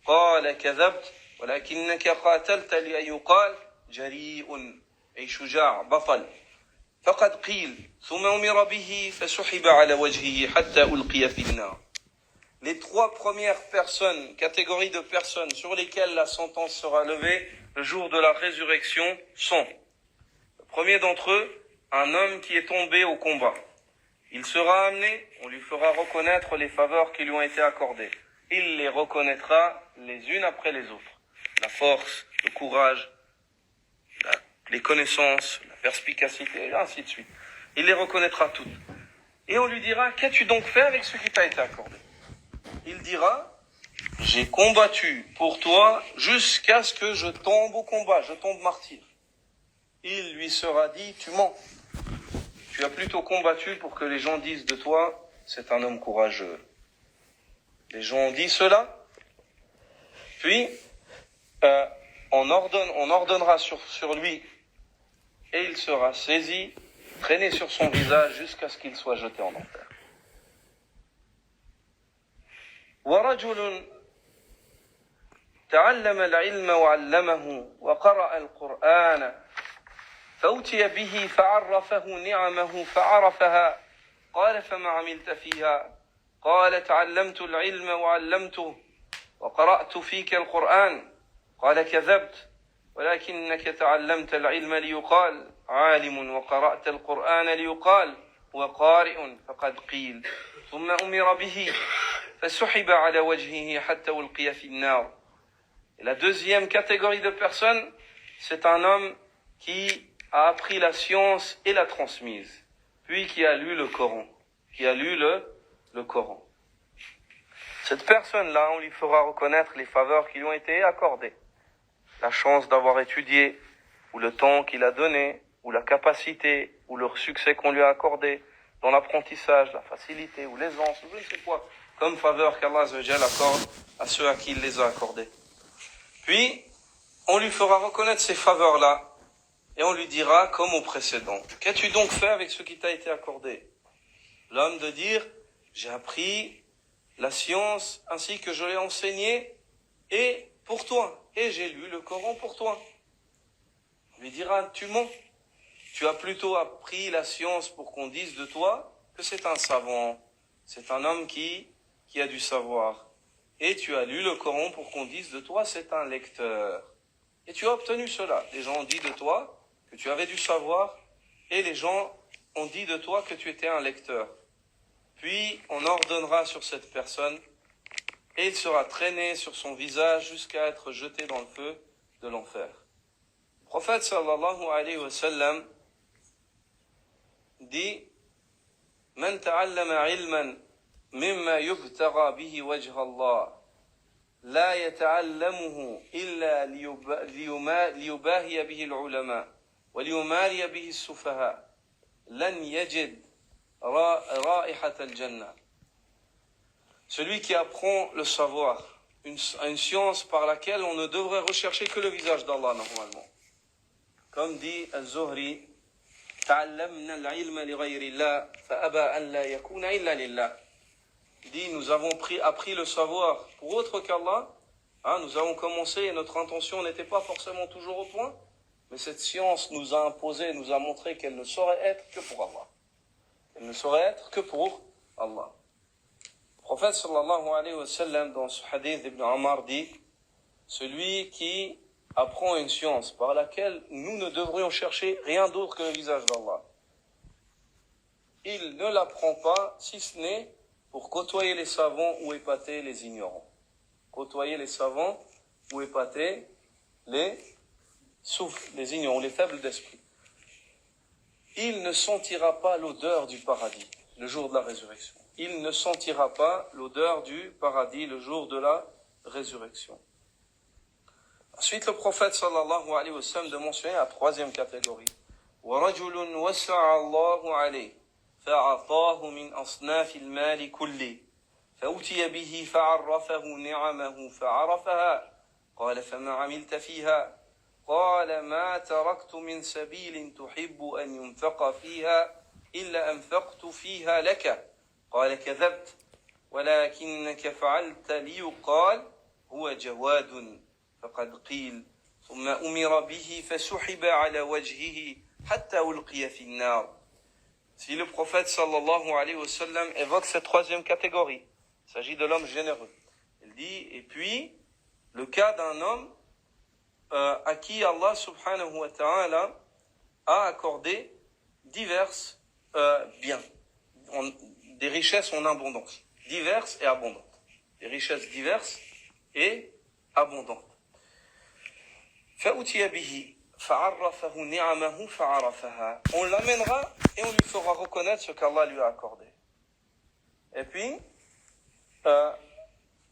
قال كذبت ولكنك قاتلت لأن يقال جريء أي شجاع بطل فقد قيل ثم أمر به فسحب على وجهه حتى ألقي في النار. Les trois premières personnes, catégories de personnes sur lesquelles la sentence sera levée le jour de la résurrection sont: le premier d'entre eux, un homme qui est tombé au combat. Il sera amené, on lui fera reconnaître les faveurs qui lui ont été accordées. Il les reconnaîtra les unes après les autres. La force, le courage, les connaissances, la perspicacité, et ainsi de suite. Il les reconnaîtra toutes. Et on lui dira: qu'as-tu donc fait avec ce qui t'a été accordé? Il dira: j'ai combattu pour toi jusqu'à ce que je tombe au combat, je tombe martyr. Il lui sera dit: tu mens. Tu as plutôt combattu pour que les gens disent de toi: c'est un homme courageux. Les gens ont dit cela, puis on ordonnera sur lui, et il sera saisi, traîné sur son visage jusqu'à ce qu'il soit jeté en enfer. ورجل تعلم العلم وعلمه وقرأ القرآن فأتي به فعرفه نعمه فعرفها قال فما عملت فيها قال تعلمت العلم وعلمته وقرأت فيك القرآن قال كذبت ولكنك تعلمت العلم ليقال عالم وقرأت القرآن ليقال وقارئ فقد قيل ثم أمر به فسحب على وجهه حتى ألقي في النار. Et la deuxième catégorie de personnes, c'est un homme qui a appris la science et l'a transmise, puis qui a lu le Coran, le Coran. Cette personne-là, on lui fera reconnaître les faveurs qui lui ont été accordées, la chance d'avoir étudié, ou le temps qu'il a donné, ou la capacité, ou le succès qu'on lui a accordé dans l'apprentissage, la facilité, ou l'aisance, ou je ne sais quoi, comme faveur qu'Allah accorde à ceux à qui il les a accordées. Puis, on lui fera reconnaître ces faveurs-là, et on lui dira, comme au précédent: qu'as-tu donc fait avec ce qui t'a été accordé? L'homme de dire: j'ai appris la science ainsi que je l'ai enseignée, et pour toi, et j'ai lu le Coran pour toi. On lui dira: tu mens. Tu as plutôt appris la science pour qu'on dise de toi que c'est un savant, c'est un homme qui a du savoir. Et tu as lu le Coran pour qu'on dise de toi: c'est un lecteur. Et tu as obtenu cela. Les gens ont dit de toi que tu avais du savoir, et les gens ont dit de toi que tu étais un lecteur. Puis on ordonnera sur cette personne, et il sera traîné sur son visage jusqu'à être jeté dans le feu de l'enfer. Le prophète sallallahu alayhi wa sallam dit: Man ta'allama ilman مما يبتغى به وجه الله لا يتعلمه إلا ليباهي به العلماء وليماري به السفهاء لن يجد رائحة الجنة. Celui qui apprend le savoir, une science par laquelle on ne devrait rechercher que le visage d'Allah normalement. Comme dit Al-Zuhri, تعلمنا العلم لغير الله فأبى أن لا يكون إلا لله. Il dit, nous avons appris le savoir pour autre qu'Allah. Nous avons commencé et notre intention n'était pas forcément toujours au point, mais cette science nous a imposé, nous a montré qu'elle ne saurait être que pour Allah. Elle ne saurait être que pour Allah. Le prophète sallallahu alayhi wa sallam, dans ce hadith d'Ibn Omar, dit, celui qui apprend une science par laquelle nous ne devrions chercher rien d'autre que le visage d'Allah, il ne l'apprend pas si ce n'est pour côtoyer les savants ou épater les ignorants. Côtoyer les savants ou épater les souffles, les ignorants, les faibles d'esprit. Il ne sentira pas l'odeur du paradis le jour de la résurrection. Il ne sentira pas l'odeur du paradis le jour de la résurrection. Ensuite, le prophète sallallahu alayhi wa sallam de mentionner la troisième catégorie. وَرَجُلٌ وَسَعَ اللَّهُ عَلَيْهِ فأعطاه من أصناف المال كله فأتي به فعرفه نعمه فعرفها قال فما عملت فيها قال ما تركت من سبيل تحب أن ينفق فيها إلا أنفقت فيها لك قال كذبت ولكنك فعلت ليقال هو جواد فقد قيل ثم أمر به فسحب على وجهه حتى ألقي في النار. Si le prophète sallallahu alayhi wa sallam évoque cette troisième catégorie, il s'agit de l'homme généreux. Il dit, et puis, le cas d'un homme à qui Allah subhanahu wa ta'ala a accordé divers biens, des richesses en abondance, diverses et abondantes. Des richesses diverses et abondantes. فَأُتِيَ بِهِ فَعَرَّفَهُ نِعَمَهُ فَعَرَفَهَا. On l'amènera et on lui fera reconnaître ce qu'Allah lui a accordé. Et puis,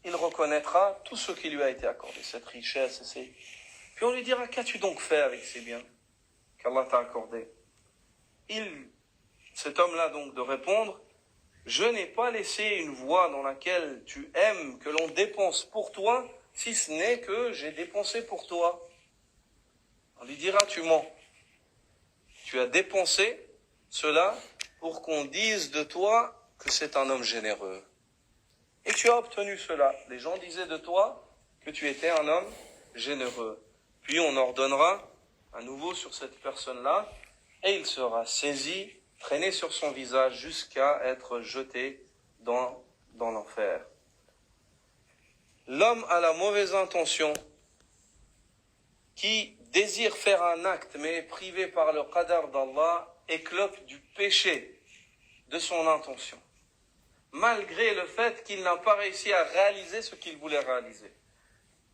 il reconnaîtra tout ce qui lui a été accordé, cette richesse. Puis on lui dira, qu'as-tu donc fait avec ces biens qu'Allah t'a accordés? Cet homme-là donc de répondre, je n'ai pas laissé une voie dans laquelle tu aimes que l'on dépense pour toi, si ce n'est que j'ai dépensé pour toi. On lui dira, tu mens. Tu as dépensé cela pour qu'on dise de toi que c'est un homme généreux. Et tu as obtenu cela. Les gens disaient de toi que tu étais un homme généreux. Puis on ordonnera à nouveau sur cette personne-là et il sera saisi, traîné sur son visage jusqu'à être jeté dans l'enfer. L'homme à la mauvaise intention qui désire faire un acte mais est privé par le qadar d'Allah éclope du péché de son intention, malgré le fait qu'il n'a pas réussi à réaliser ce qu'il voulait réaliser.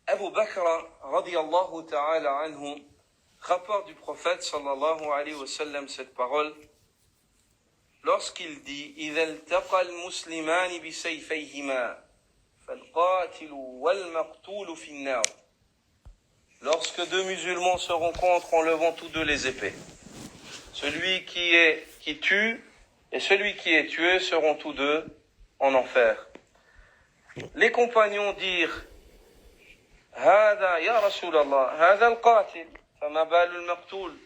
Abu Bakr radiyallahu ta'ala anhu rapporte du prophète sallallahu alayhi wa sallam cette parole lorsqu'il dit إِذَا الْتَقَى الْمُسْلِمَانِ بِسَيْفَيْهِمَا فَالْقَاتِلُ وَالْمَقْتُولُ فِي النَّارِ. Lorsque deux musulmans se rencontrent en levant tous deux les épées, celui qui tue et celui qui est tué seront tous deux en enfer. Les compagnons dirent هذا يا رسول الله هذا القاتل فما بال المقتول.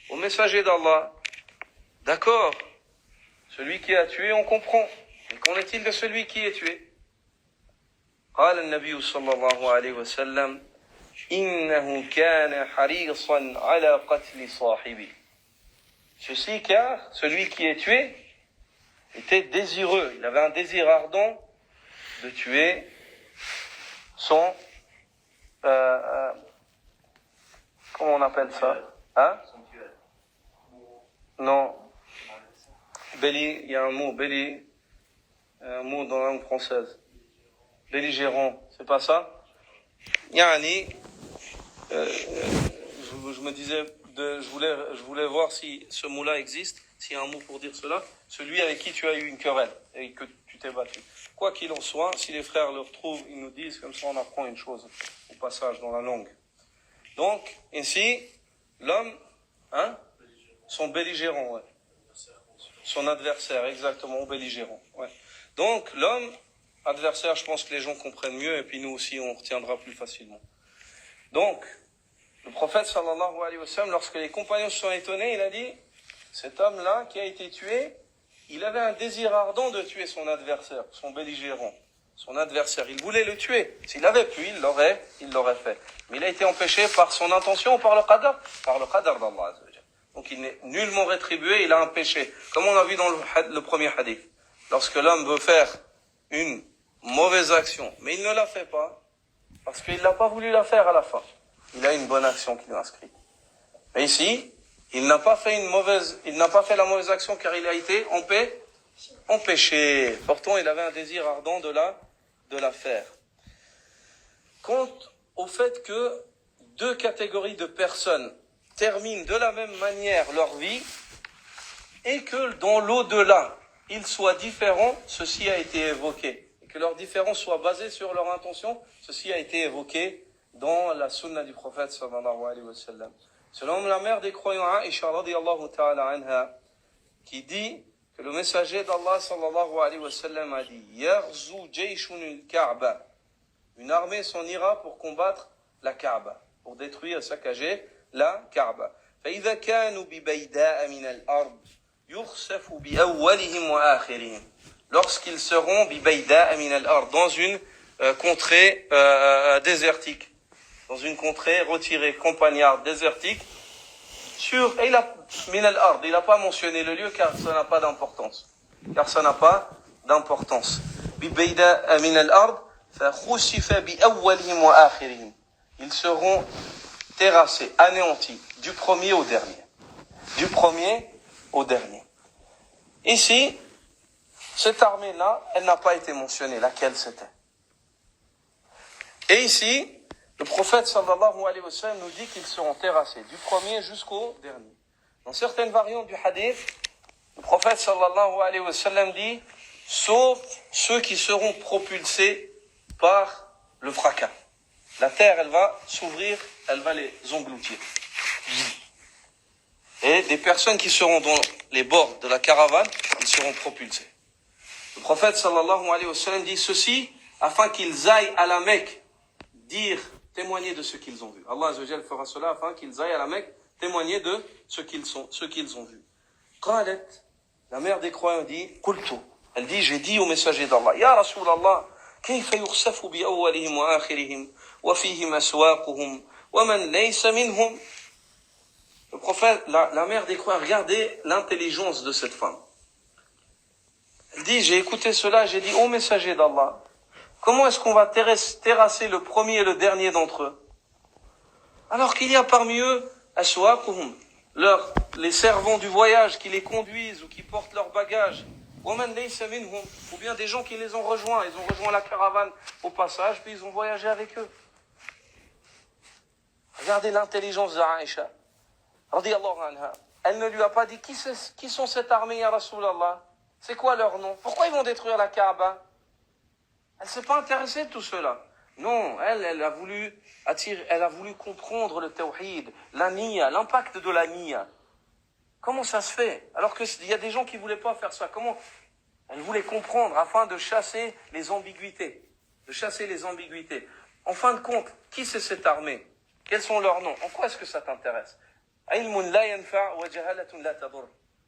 Au messager d'Allah, d'accord, celui qui a tué on comprend, mais qu'en est-il de celui qui est tué? قال النبي صلى الله عليه وسلم إنه كان حريصا على قتل صاحبه. Ceci car celui qui est tué était désireux, il avait un désir ardent de tuer son comment on appelle ça? Non. Belli, il y a un mot, belli, un mot dans la langue française. Belligérant, c'est pas ça? Yani, je me disais, je voulais voir si ce mot-là existe. s'il y a un mot pour dire cela, celui avec qui tu as eu une querelle et que tu t'es battu. Quoi qu'il en soit, si les frères le retrouvent, ils nous disent, comme ça on apprend une chose au passage dans la langue. Donc, ici, l'homme, son belligérant, ouais. Son adversaire, exactement, belligérant, ouais. Donc, l'homme, adversaire, je pense que les gens comprennent mieux, et puis nous aussi, on retiendra plus facilement. Donc, le prophète, sallallahu alayhi wa sallam, lorsque les compagnons se sont étonnés, il a dit, cet homme-là qui a été tué, il avait un désir ardent de tuer son adversaire, son belligérant, son adversaire. Il voulait le tuer. S'il avait pu, il l'aurait fait. Mais il a été empêché par son intention ou par le qadar d'Allah. Donc il n'est nullement rétribué, il a un péché. Comme on a vu dans le premier hadith. Lorsque l'homme veut faire une mauvaise action, mais il ne la fait pas, parce qu'il n'a pas voulu la faire à la fin. Il a une bonne action qui lui inscrit. Mais ici, il n'a pas fait la mauvaise action car il a été empêché. Pourtant, il avait un désir ardent de la faire. Quant au fait que deux catégories de personnes terminent de la même manière leur vie et que dans l'au-delà, ils soient différents, ceci a été évoqué. Et que leurs différences soient basées sur leur intention, ceci a été évoqué dans la sunna du prophète sallallahu alayhi wa sallam. Selon la mère des croyants, Aïcha radiyallahu ta'ala anha, qui dit que le messager d'Allah sallallahu alayhi wa sallam a dit « Yarzu jayshun al-Ka'ba » une armée s'en ira pour combattre la Kaaba, pour détruire, saccager la Kaaba. فَإِذَا كَانُوا بِبَيْدَاءَ مِنَ الْأَرْضِ يُخْسَفُ بِأَوَّلِهِمْ وَآخِرِهِمْ lorsqu'ils seront بِبَيْدَاءَ مِنَ الْأَرْضِ dans une contrée désertique, dans une contrée retirée, campagnarde, désertique, et il n'a pas mentionné le lieu car ça n'a pas d'importance. بِبَيْدَاءَ مِنَ الْأَرْضِ فَخُسِفَ بِأَوَّلِهِمْ وَآخِرِهِمْ ils seront terrassés, anéantis, du premier au dernier. Du premier au dernier. Ici, cette armée-là, elle n'a pas été mentionnée, laquelle c'était. Et ici, le prophète sallallahu alayhi wa sallam nous dit qu'ils seront terrassés, du premier jusqu'au dernier. Dans certaines variantes du hadith, le prophète sallallahu alayhi wa sallam dit, sauf ceux qui seront propulsés par le fracas. La terre, elle va s'ouvrir, elle va les engloutir. Et des personnes qui seront dans les bords de la caravane, ils seront propulsés. Le prophète sallallahu alayhi wa sallam dit ceci afin qu'ils aillent à la Mecque témoigner de ce qu'ils ont vu. Allah azza wa jalla fera cela afin qu'ils aillent à la Mecque témoigner de ce qu'ils ont vu. Qalat, la mère des croyants dit, qultu, elle dit, j'ai dit au messager d'Allah, Ya Rasulallah, كيف يخسف بأولهم وآخرهم وفيهم أسواقهم ومن ليس منهم. Le prophète, la mère des croyants, regardez l'intelligence de cette femme. Elle dit, j'ai écouté cela, j'ai dit, ô messager d'Allah, comment est-ce qu'on va terrasser le premier et le dernier d'entre eux? Alors qu'il y a parmi eux, aswaquhum, les servants du voyage qui les conduisent ou qui portent leurs bagages. Ou bien des gens qui les ont rejoints, ils ont rejoint la caravane au passage, puis ils ont voyagé avec eux. Regardez l'intelligence d'Aïcha. Radiyallahu anha. Elle ne lui a pas dit qui sont cette armée, ya Rasulallah? C'est quoi leur nom? Pourquoi ils vont détruire la Kaaba? Elle ne s'est pas intéressée de tout cela. Non, elle a voulu comprendre le tawhid, la niya, l'impact de la niya. Comment ça se fait? Alors qu'il y a des gens qui ne voulaient pas faire ça. Comment? Elle voulait comprendre afin de chasser les ambiguïtés. En fin de compte, qui c'est cette armée? Quels sont leurs noms? En quoi est-ce que ça t'intéresse?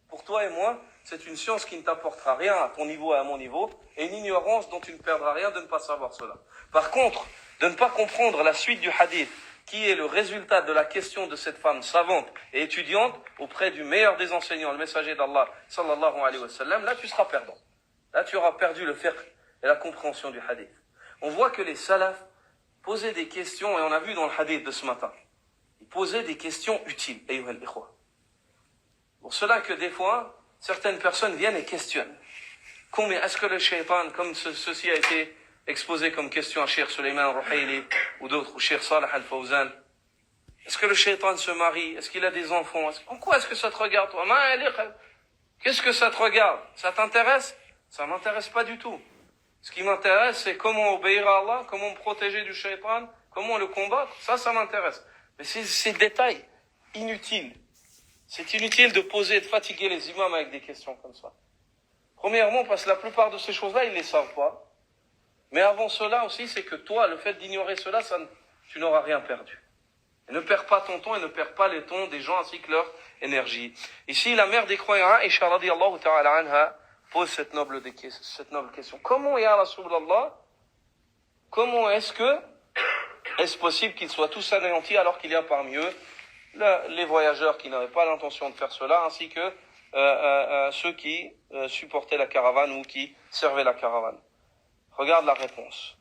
Pour toi et moi, c'est une science qui ne t'apportera rien à ton niveau et à mon niveau, et une ignorance dont tu ne perdras rien de ne pas savoir cela. Par contre, de ne pas comprendre la suite du hadith, qui est le résultat de la question de cette femme savante et étudiante auprès du meilleur des enseignants, le messager d'Allah, sallallahu alayhi wa sallam, là tu seras perdant. Là tu auras perdu le fiqh et la compréhension du hadith. On voit que les salafs posaient des questions, et on a vu dans le hadith de ce matin, ils posaient des questions utiles. Pour cela que des fois, certaines personnes viennent et questionnent. Combien est-ce que le shaitan, comme ceci a été exposé comme question à Cheikh Suleiman Rouhaili ou d'autres, ou Cheikh Salah Al-Fawzan, est-ce que le shaitan se marie? Est-ce qu'il a des enfants? En quoi est-ce que ça te regarde, toi? Qu'est-ce que ça te regarde? Ça t'intéresse? Ça m'intéresse pas du tout. Ce qui m'intéresse, c'est comment obéir à Allah, comment me protéger du shaitan, comment le combattre. Ça m'intéresse. Mais ces détails inutiles. C'est inutile de poser et de fatiguer les imams avec des questions comme ça. Premièrement, parce que la plupart de ces choses-là, ils les savent pas. Mais avant cela aussi, c'est que toi, le fait d'ignorer cela, tu n'auras rien perdu. Et ne perds pas ton temps et ne perds pas les temps des gens ainsi que leur énergie. Ici, la mère des croyants, Aïcha radiyallahu ta'ala anha, pose cette noble question. Comment, ya Rasulallah, comment est-ce possible qu'ils soient tous anéantis alors qu'il y a parmi eux les voyageurs qui n'avaient pas l'intention de faire cela, ainsi que ceux qui supportaient la caravane ou qui servaient la caravane. Regarde la réponse.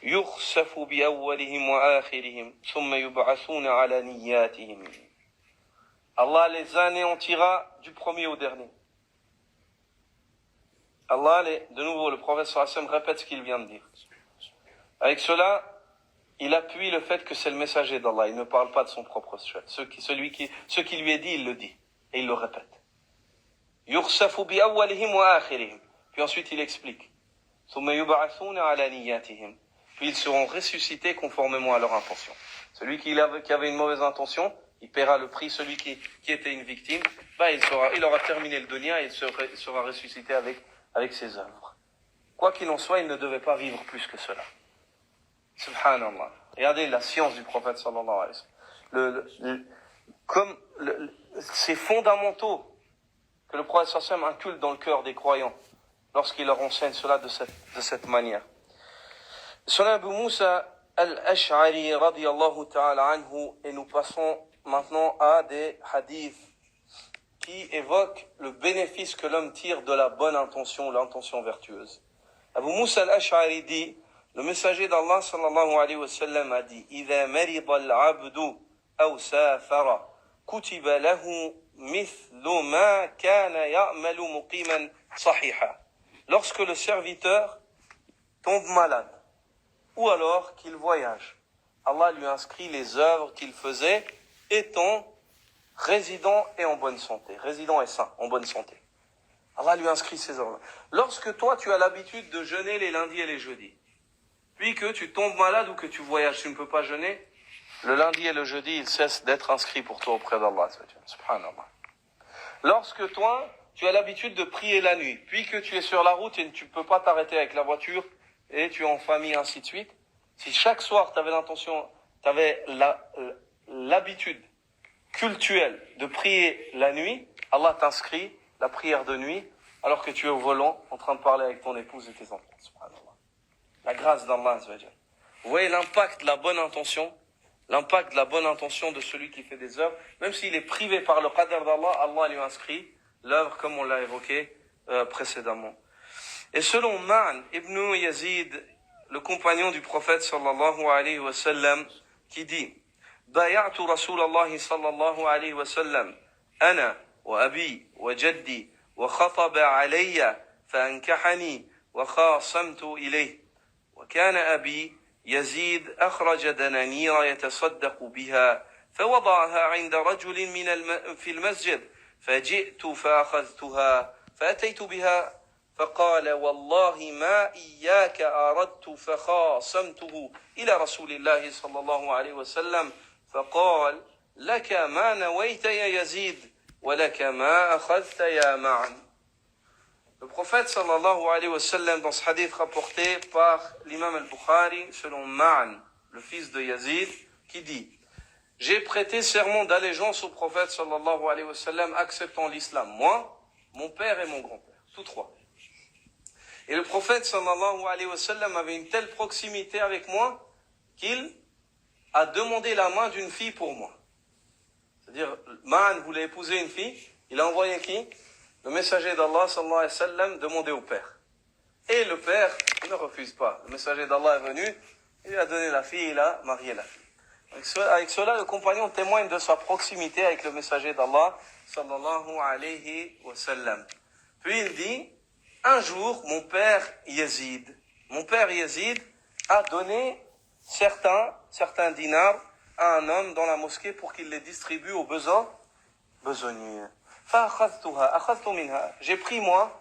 يخسف بأولهم وآخرهم ثم يبعثون على نياتهم. Allah les anéantira du premier au dernier. De nouveau, le prophète sallallahu alayhi wa sallam répète ce qu'il vient de dire. Avec cela, il appuie le fait que c'est le messager d'Allah. Il ne parle pas de son propre chef. Ce qui lui est dit, il le dit. Et il le répète. يخسف بأولهم وآخرهم. Puis ensuite, il explique. ثم يبعثون على نياتهم. Puis ils seront ressuscités conformément à leur intention. Celui qui avait une mauvaise intention, il paiera le prix. Celui qui était une victime, il aura terminé le dunya et il sera ressuscité avec ses œuvres. Quoi qu'il en soit, il ne devait pas vivre plus que cela. Subhanallah. Regardez la science du prophète sallallahu alayhi wa sallam. Ces fondamentaux que le prophète sallallahu alayhi wa sallam inculque dans le cœur des croyants lorsqu'il leur enseigne cela de cette manière. Selon Abu Moussa al-Ash'ari radiyallahu ta'ala anhu, et nous passons maintenant à des hadiths qui évoquent le bénéfice que l'homme tire de la bonne intention, l'intention vertueuse. Abu Moussa al-Ash'ari dit, le messager d'Allah sallallahu alayhi wa sallam a dit, إِذَا مَرِضَ الْعَبْدُ أَوْ سَافَرَ كُتِبَ لَهُ مِثْلُ مَا كَانَ يَعْمَلُ مُقِيمًا صَحِيحًا. Lorsque le serviteur tombe malade, ou alors qu'il voyage, Allah lui inscrit les œuvres qu'il faisait étant résident et en bonne santé, résident et sain, en bonne santé. Allah lui inscrit ces œuvres. Lorsque toi tu as l'habitude de jeûner les lundis et les jeudis, puis que tu tombes malade ou que tu voyages, tu ne peux pas jeûner, le lundi et le jeudi, ils cessent d'être inscrits pour toi auprès d'Allah. Subhanallah. Lorsque toi, tu as l'habitude de prier la nuit, puis que tu es sur la route et tu ne peux pas t'arrêter avec la voiture, et tu es en famille, ainsi de suite, si chaque soir tu avais l'habitude cultuelle de prier la nuit, Allah t'inscrit la prière de nuit, alors que tu es au volant, en train de parler avec ton épouse et tes enfants. Subhanallah. La grâce d'Allah. Vous voyez l'impact de la bonne intention de celui qui fait des œuvres, même s'il est privé par le qadr d'Allah, Allah lui inscrit l'œuvre comme on l'a évoqué précédemment. Et selon Ma'an ibn Yazid, le compagnon du prophète sallallahu alayhi wa sallam, qui dit, بايعت رسول الله صلى الله عليه وسلم أنا وأبي وجدي وخطب علي فأنكحني وخاصمت إليه وكان أبي يزيد أخرج دنانير يتصدق بها فوضعها عند رجل في المسجد فجئت فأخذتها فأتيت بها فقال والله ما إياك أردت فخاصمته إلى رسول الله صلى الله عليه وسلم فقال لك ما نويت يا يزيد ولك ما أخذت يا معن. Le prophète sallallahu alayhi wa sallam, dans ce hadith rapporté par l'imam al-Bukhari, selon Ma'an, le fils de Yazid, qui dit, j'ai prêté serment d'allégeance au prophète sallallahu alayhi wa sallam, acceptant l'islam, moi, mon père et mon grand-père, tous trois. Et le prophète sallallahu alayhi wa sallam avait une telle proximité avec moi qu'il a demandé la main d'une fille pour moi. C'est-à-dire, Ma'an voulait épouser une fille, il a envoyé qui? Le messager d'Allah sallallahu alayhi wa sallam demandait au père. Et le père ne refuse pas. Le messager d'Allah est venu, il a donné la fille, il a marié la fille. Avec cela, le compagnon témoigne de sa proximité avec le messager d'Allah sallallahu alayhi wa sallam. Puis il dit, un jour, mon père Yazid a donné certains dinars à un homme dans la mosquée pour qu'il les distribue aux besogneux. J'ai pris moi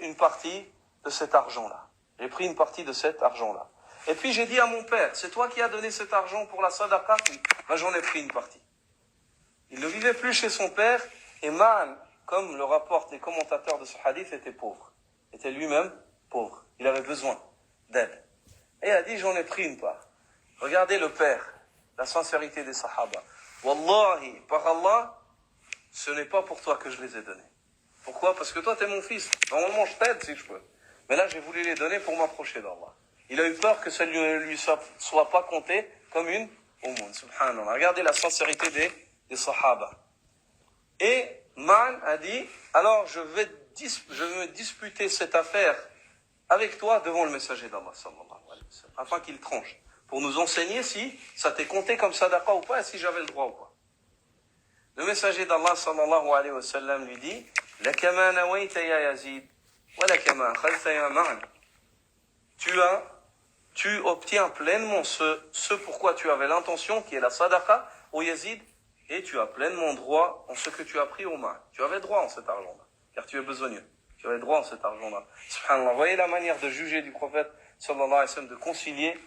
une partie de cet argent-là. J'ai pris une partie de cet argent-là. Et puis j'ai dit à mon père, c'est toi qui as donné cet argent pour la sadaqa? Oui. Ben, j'en ai pris une partie. Il ne vivait plus chez son père, et Ma'an, comme le rapportent les commentateurs de ce hadith, était pauvre. Était lui-même pauvre. Il avait besoin d'aide. Et il a dit, j'en ai pris une part. Regardez le père, la sincérité des sahaba. Wallahi, par Allah, ce n'est pas pour toi que je les ai donnés. Pourquoi? Parce que toi, t'es mon fils. Normalement, je t'aide si je peux. Mais là, j'ai voulu les donner pour m'approcher d'Allah. Il a eu peur que ça ne lui soit pas compté comme une aumône. Subhanallah. Regardez la sincérité des sahaba. Et Man a dit, alors je vais me disputer cette affaire avec toi devant le messager d'Allah, sallallahu alayhi wa sallam, afin qu'il tranche, pour nous enseigner si ça t'est compté comme sadaqa ou pas, et si j'avais le droit ou pas. Le messager d'Allah, sallallahu alayhi wa sallam, lui dit, لَكَ مَا نَوَيْتَ يَا يَزِيدُ وَلَكَ مَا أَخَذْتَ يَا مَعْنَ. Tu obtiens pleinement ce pourquoi tu avais l'intention, qui est la sadaqa, au Yazid, et tu as pleinement droit en ce que tu as pris au main. Tu avais droit en cet argent-là, car tu es besogneux. Tu avais droit en cet argent-là. Subhanallah. Voyez la manière de juger du prophète, sallallahu alayhi wa sallam, de concilier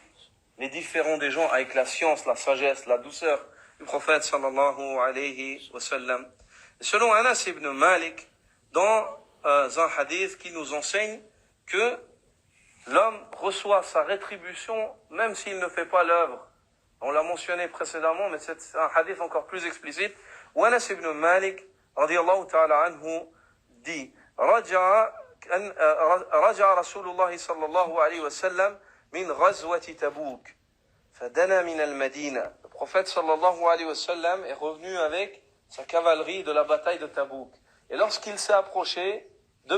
les différents des gens avec la science, la sagesse, la douceur du prophète, sallallahu alayhi wa sallam. Et selon Anas ibn Malik, dans un hadith qui nous enseigne que l'homme reçoit sa rétribution même s'il ne fait pas l'œuvre. On l'a mentionné précédemment, mais c'est un hadith encore plus explicite. Où Anas ibn Malik, radiyallahu ta'ala anhu, dit, رجع رسول الله صلى الله عليه وسلم من غزوة تبوك فدنا من المدينة. Le prophète sallallahu alayhi wa sallam est revenu avec sa cavalerie de la bataille de Tabouk. Et lorsqu'il s'est approché de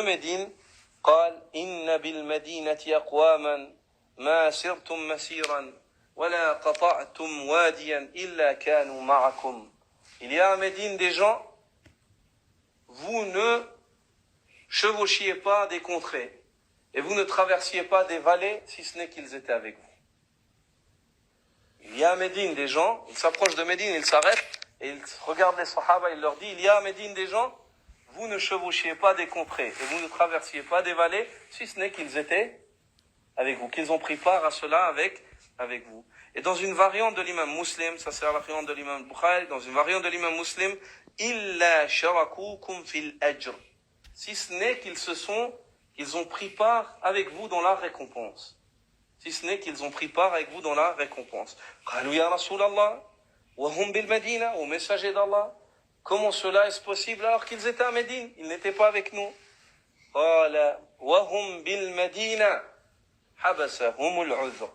Médine, قال إن بالمدينة أقواما ما سرتم مسيرا ولا قطعتم واديا إلا كانوا معكم. Il y a à Médine des gens, vous ne chevauchiez pas des contrées et vous ne traversiez pas des vallées si ce n'est qu'ils étaient avec vous. Il y a à Médine des gens, ils s'approchent de Médine, ils s'arrêtent et ils regardent les sahaba, il leur dit, il y a à Médine des gens, vous ne chevauchiez pas des contrées et vous ne traversiez pas des vallées, si ce n'est qu'ils étaient avec vous, qu'ils ont pris part à cela avec vous. Et dans une variante de l'imam Muslim, ça c'est la variante de l'imam Bukhari, dans une variante de l'imam Muslim, illa sharakukum fil ajr, si ce n'est qu'ils ont pris part avec vous dans la récompense. Si ce n'est qu'ils ont pris part avec vous dans la récompense. Qalu ya Rasulallah, wa hum bil Madina, au messager d'Allah. Comment cela est possible alors qu'ils étaient à Médine? Ils n'étaient pas avec nous. Qala wa hum bil Madina, habasahum al-uzr.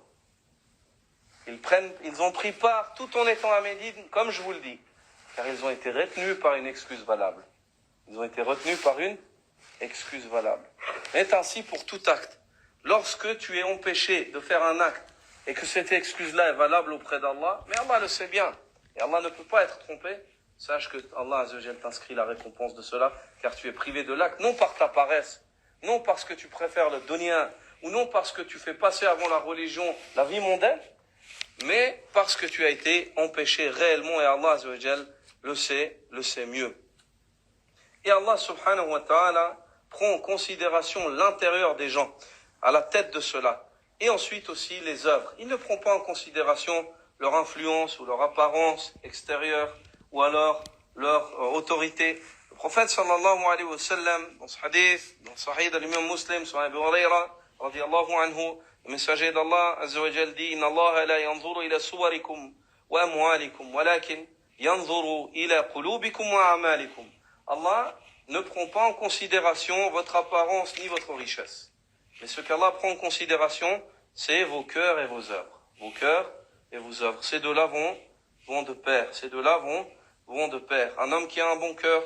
Ils ont pris part tout en étant à Médine, comme je vous le dis, car ils ont été retenus par une excuse valable. Ils ont été retenus par une excuse valable. C'est ainsi pour tout acte. Lorsque tu es empêché de faire un acte et que cette excuse-là est valable auprès d'Allah, mais Allah le sait bien, et Allah ne peut pas être trompé, sache que Allah Azzawajal t'inscrit la récompense de cela, car tu es privé de l'acte, non par ta paresse, non parce que tu préfères le dunya, ou non parce que tu fais passer avant la religion la vie mondaine, mais parce que tu as été empêché réellement, et Allah Azzawajal le sait mieux. Et Allah subhanahu wa ta'ala prend en considération l'intérieur des gens, à la tête de cela. Et ensuite aussi les œuvres. Il ne prend pas en considération leur influence ou leur apparence extérieure ou alors leur autorité. Le prophète sallallahu alayhi wa sallam, dans ce hadith, dans le sahih de l'imam Muslim, sur Abu Huraira, radiyallahu anhu, le messager d'Allah, azza wa jal, dit, Inna Allah la yanzuru ila suwarikum wa amwalikum, walakin yanzuru ila qulubikum wa amalikum. Allah ne prend pas en considération votre apparence ni votre richesse. Mais ce qu'Allah prend en considération, c'est vos cœurs et vos œuvres. Vos cœurs et vos œuvres. Ces deux-là vont de pair. Ces deux-là vont de pair. Un homme qui a un bon cœur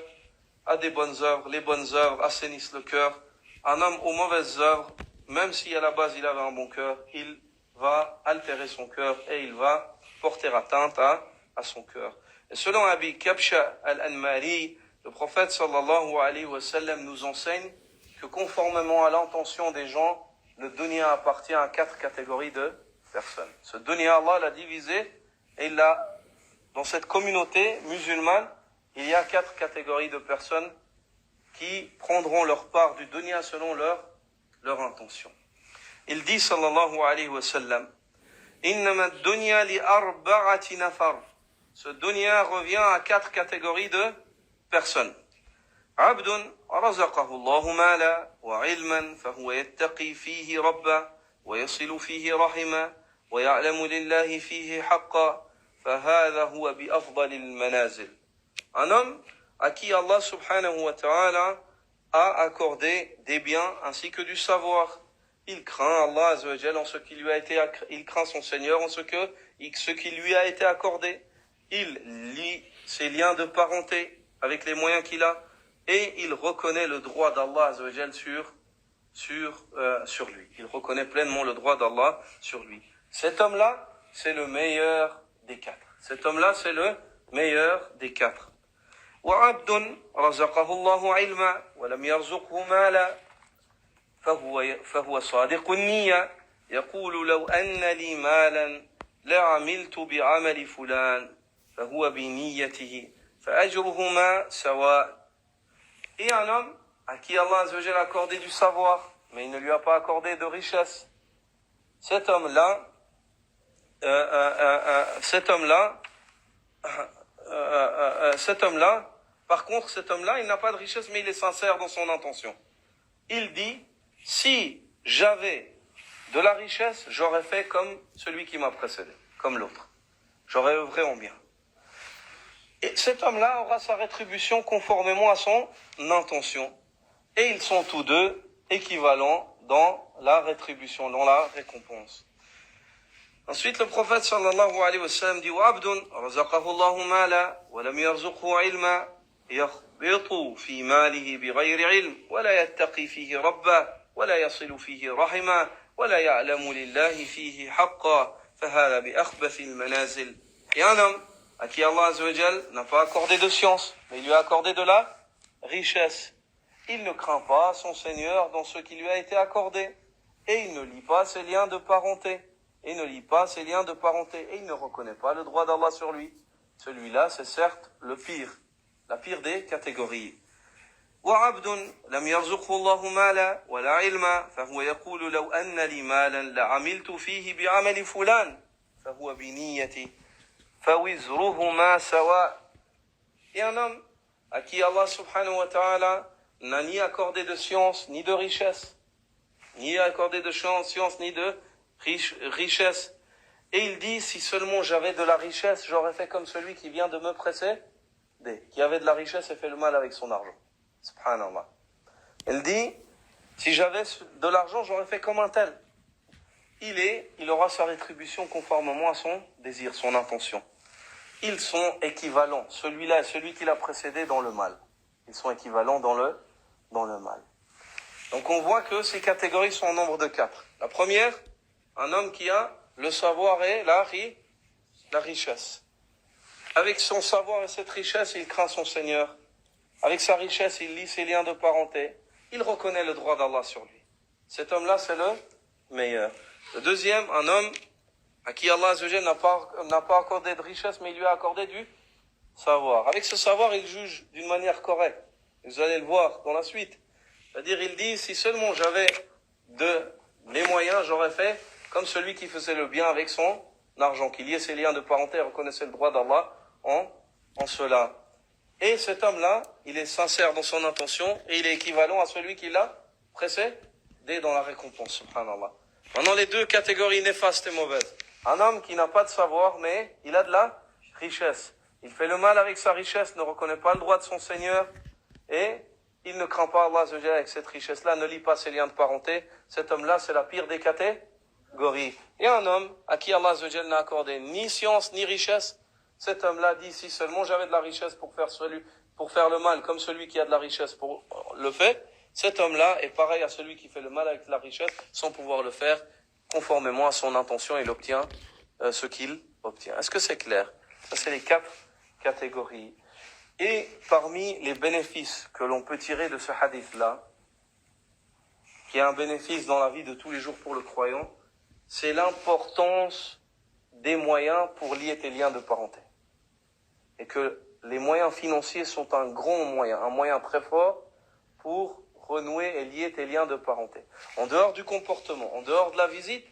a des bonnes œuvres. Les bonnes œuvres assainissent le cœur. Un homme aux mauvaises œuvres, même si à la base il avait un bon cœur, il va altérer son cœur et il va porter atteinte à son cœur. Et selon Abi Kabsha al-Anmari, le prophète sallallahu alayhi wa sallam nous enseigne que conformément à l'intention des gens, le dunya appartient à 4 catégories de personnes. Ce dunya, Allah l'a divisé et il l'a dans cette communauté musulmane, il y a 4 catégories de personnes qui prendront leur part du dunya selon leur intention. Il dit sallallahu alayhi wa sallam, innama ad-dunya li arba'ati nafar. Ce dunya revient à 4 catégories de personnes. عبد رزقه الله مالا وعلما فهو يتقي فيه ربه ويصل فيه رحمه ويعلم لله فيه حقا فهذا هو بأفضل المنازل. Un homme à qui Allah subhanahu wa ta'ala a accordé des biens ainsi que du savoir. Il craint Allah azza wa jalla en ce qui lui a été, il craint son Seigneur en ce qui lui a été accordé. Il lie ses liens de parenté avec les moyens qu'il a et il reconnaît le droit d'Allah azza wa jalla sur lui. Il reconnaît pleinement le droit d'Allah sur lui. Cet homme-là, c'est le meilleur des 4. Cet homme-là, c'est le meilleur des 4. وعبد رزقه الله علما ولم يرزقه مالا فهو صادق النية يقول لو أن لي مالا لعملت بعمل فلان فهو بنيته فأجرهما سواء. Et un homme à qui Allah azza wa jalla a accordé du savoir, mais il ne lui a pas accordé de richesse. Cet homme-là, par contre, cet homme-là, il n'a pas de richesse, mais il est sincère dans son intention. Il dit, si j'avais de la richesse, j'aurais fait comme celui qui m'a précédé, comme l'autre. J'aurais œuvré en bien. Et cet homme-là aura sa rétribution conformément à son intention. Et ils sont tous deux équivalents dans la rétribution, dans la récompense. Ensuite, le prophète sallallahu alayhi wa sallam dit وَعَبْدٌ رَزَقَهُ اللَّهُ مَالًا وَلَمْ يَرْزُقْهُ عِلْمًا يَخْبِطُ فِي مَالِهِ بِغَيْرِ عِلْمٍ وَلَا يَتَّقِي فِيهِ رَبَّهُ وَلَا يَصِلُ فِيهِ رَحِمًا وَلَا يَعْلَمُ لِلَّهِ فِيهِ حَقًّا فَهَذَا بِأَخْبَثِ الْمَنَازِلِ. Et un homme à qui Allah azza wa jalla n'a pas accordé de science, mais il lui a accordé de la richesse. Il ne craint pas son Seigneur dans ce qui lui a été accordé, et il ne lie pas ses liens de parenté. Et il ne reconnaît pas le droit d'Allah sur lui. Celui-là, c'est certes la pire des catégories. وعبد لم يرزقه الله مالا ولا علما فهو يقول لو أن لي مالا لعملت فيه بعمل فلان فهو بنيتي فوزرهما سواء. Et un homme à qui Allah subhanahu wa ta'ala n'a ni accordé de science ni de richesse, ni de richesse. Et il dit, si seulement j'avais de la richesse, j'aurais fait comme celui qui vient de me précéder, qui avait de la richesse et fait le mal avec son argent. Subhanallah. Il dit, si j'avais de l'argent, j'aurais fait comme un tel. Il aura sa rétribution conformément à son désir, son intention. Ils sont équivalents, celui-là et celui qui l'a précédé dans le mal. Ils sont équivalents dans le mal. Donc on voit que ces catégories sont au nombre de 4. La première, un homme qui a le savoir et la richesse. Avec son savoir et cette richesse, il craint son Seigneur. Avec sa richesse, il lie ses liens de parenté. Il reconnaît le droit d'Allah sur lui. Cet homme-là, c'est le meilleur. Le deuxième, un homme à qui Allah azza wa jalla n'a pas accordé de richesse, mais il lui a accordé du savoir. Avec ce savoir, il juge d'une manière correcte. Vous allez le voir dans la suite. C'est-à-dire, il dit, si seulement j'avais les moyens, j'aurais fait comme celui qui faisait le bien avec son argent, qui liait ses liens de parenté et reconnaissait le droit d'Allah en cela. Et cet homme-là, il est sincère dans son intention et il est équivalent à celui qui l'a précédé dans la récompense, subhanallah. Maintenant, les deux catégories néfastes et mauvaises. Un homme qui n'a pas de savoir, mais il a de la richesse. Il fait le mal avec sa richesse, ne reconnaît pas le droit de son Seigneur et il ne craint pas Allah azza wa jalla avec cette richesse-là, ne lie pas ses liens de parenté. Cet homme-là, c'est la pire des catégories. Et un homme à qui Allah azza wa jalla n'a accordé ni science ni richesse, cet homme-là dit, si seulement j'avais de la richesse pour faire le mal, comme celui qui a de la richesse pour le fait, cet homme-là est pareil à celui qui fait le mal avec la richesse, sans pouvoir le faire conformément à son intention, il obtient ce qu'il obtient. Est-ce que c'est clair? Ça, c'est les 4 catégories. Et parmi les bénéfices que l'on peut tirer de ce hadith-là, qui est un bénéfice dans la vie de tous les jours pour le croyant, c'est l'importance des moyens pour lier tes liens de parenté. et que les moyens financiers sont un moyen très fort pour renouer et lier tes liens de parenté. En dehors du comportement, en dehors de la visite,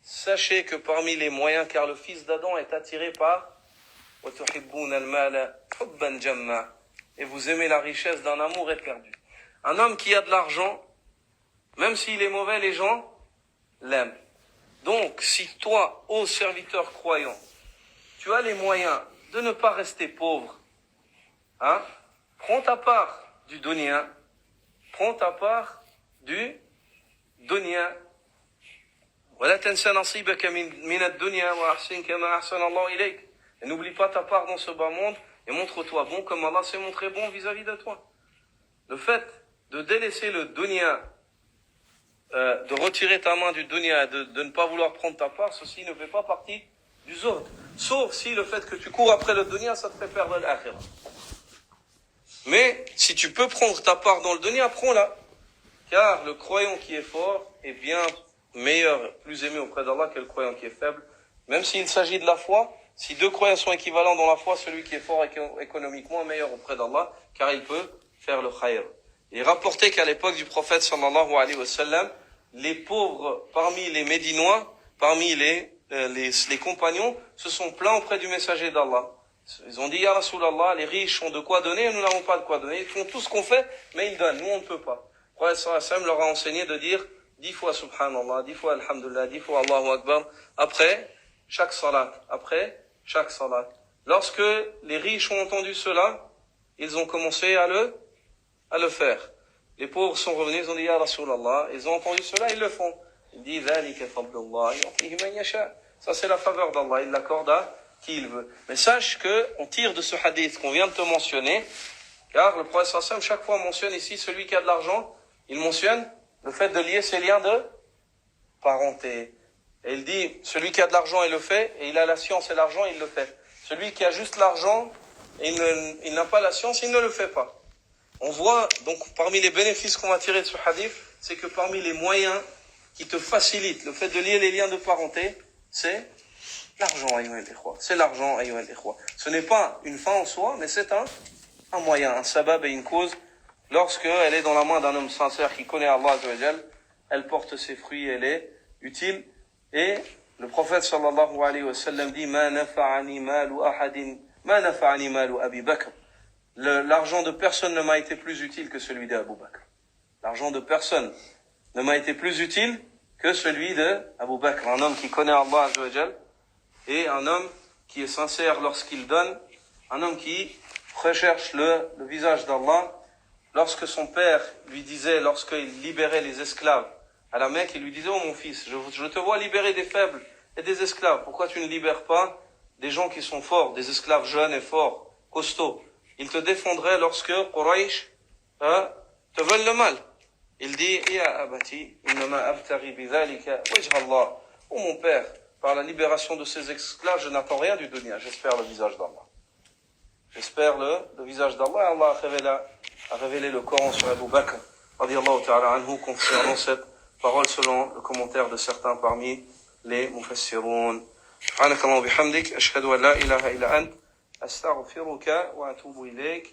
sachez que parmi les moyens, car le fils d'Adam est attiré par et vous aimez la richesse d'un amour éperdu. Un homme qui a de l'argent, même s'il est mauvais, les gens l'aiment. Donc, si toi, ô serviteur croyant, tu as les moyens de ne pas rester pauvre, prends ta part du dunya, prends ta part du dunya. ولا تنسى نصيبك من الدنيا وأحسن كما أحسن الله إليك. Et n'oublie pas ta part dans ce bas monde et montre-toi bon comme Allah s'est montré bon vis-à-vis de toi. Le fait de délaisser le dunya, de retirer ta main du dunya, de ne pas vouloir prendre ta part, ceci ne fait pas partie du zuhd. Sauf si le fait que tu cours après le dunya, ça te fait perdre l'akhirah. Mais si tu peux prendre ta part dans le dunya, prends-la. Car le croyant qui est fort est bien meilleur, plus aimé auprès d'Allah que le croyant qui est faible. Même s'il s'agit de la foi, si deux croyants sont équivalents dans la foi, celui qui est fort économiquement est meilleur auprès d'Allah, car il peut faire le khayr. Il est rapporté qu'à l'époque du prophète sallallahu alayhi wa sallam, les pauvres parmi les Médinois, parmi les compagnons, se sont plaints auprès du messager d'Allah. Ils ont dit, Ya Rasulallah, les riches ont de quoi donner et nous n'avons pas de quoi donner. Ils font tout ce qu'on fait, mais ils donnent. Nous, on ne peut pas. Le prophète sallallahu alayhi wa sallam leur a enseigné de dire 10 fois Subhanallah, 10 fois Alhamdulillah, 10 fois Allahu Akbar, après chaque salat. Lorsque les riches ont entendu cela, ils ont commencé à le faire. Les pauvres sont revenus, ils ont dit Ya Rasulallah, ils ont entendu cela, ils le font. Il dit Dhalika fadlullah yu'tihi man yasha. Ça c'est la faveur d'Allah, il l'accorde à qui il veut. Mais sache que on tire de ce hadith qu'on vient de te mentionner, car le prophète sallallahu alayhi wa sallam chaque fois mentionne ici celui qui a de l'argent, il mentionne le fait de lier ses liens de parenté. Et il dit, celui qui a de l'argent, il le fait, et il a la science et l'argent, il le fait. Celui qui a juste l'argent, et il n'a pas la science, il ne le fait pas. On voit, donc, parmi les bénéfices qu'on va tirer de ce hadith, c'est que parmi les moyens qui te facilitent le fait de lier les liens de parenté, c'est l'argent, ayyuha al-ikhwa. C'est l'argent, ayyuha al-ikhwa. Ce n'est pas une fin en soi, mais c'est un moyen, un sabab et une cause. Lorsque elle est dans la main d'un homme sincère qui connaît Allah Azza wa Jal, elle porte ses fruits, elle est utile. Et le prophète sallallahu alayhi wa sallam dit ma nafa'ani malu Abi Bakr. L'argent de personne ne m'a été plus utile que celui d'Abu Bakr. L'argent de personne ne m'a été plus utile que celui d'Abu Bakr. Un homme qui connaît Allah Azza wa Jal et un homme qui est sincère lorsqu'il donne, un homme qui recherche le visage d'Allah. Lorsque son père lui disait, lorsqu'il libérait les esclaves à la Mecque, il lui disait, oh mon fils, je te vois libérer des faibles et des esclaves. Pourquoi tu ne libères pas des gens qui sont forts, des esclaves jeunes et forts, costauds? Ils te défendraient lorsque Quraysh te veulent le mal. Il dit, Ya abati, innama abtaghi bidhalika wajha Allah. Oh mon père, par la libération de ces esclaves, je n'attends rien du dunya, j'espère le visage d'Allah. J'espère le visage d'Allah. Allah a révélé le Coran sur Abu Bakr, radiyallahu ta'ala anhu, concernant cette parole selon le commentaire de certains parmi les mufassiroun. Subhanakallahu bihamdik, ashhadu an la ilaha illa ant, astaghfiruka wa atubu ilayk.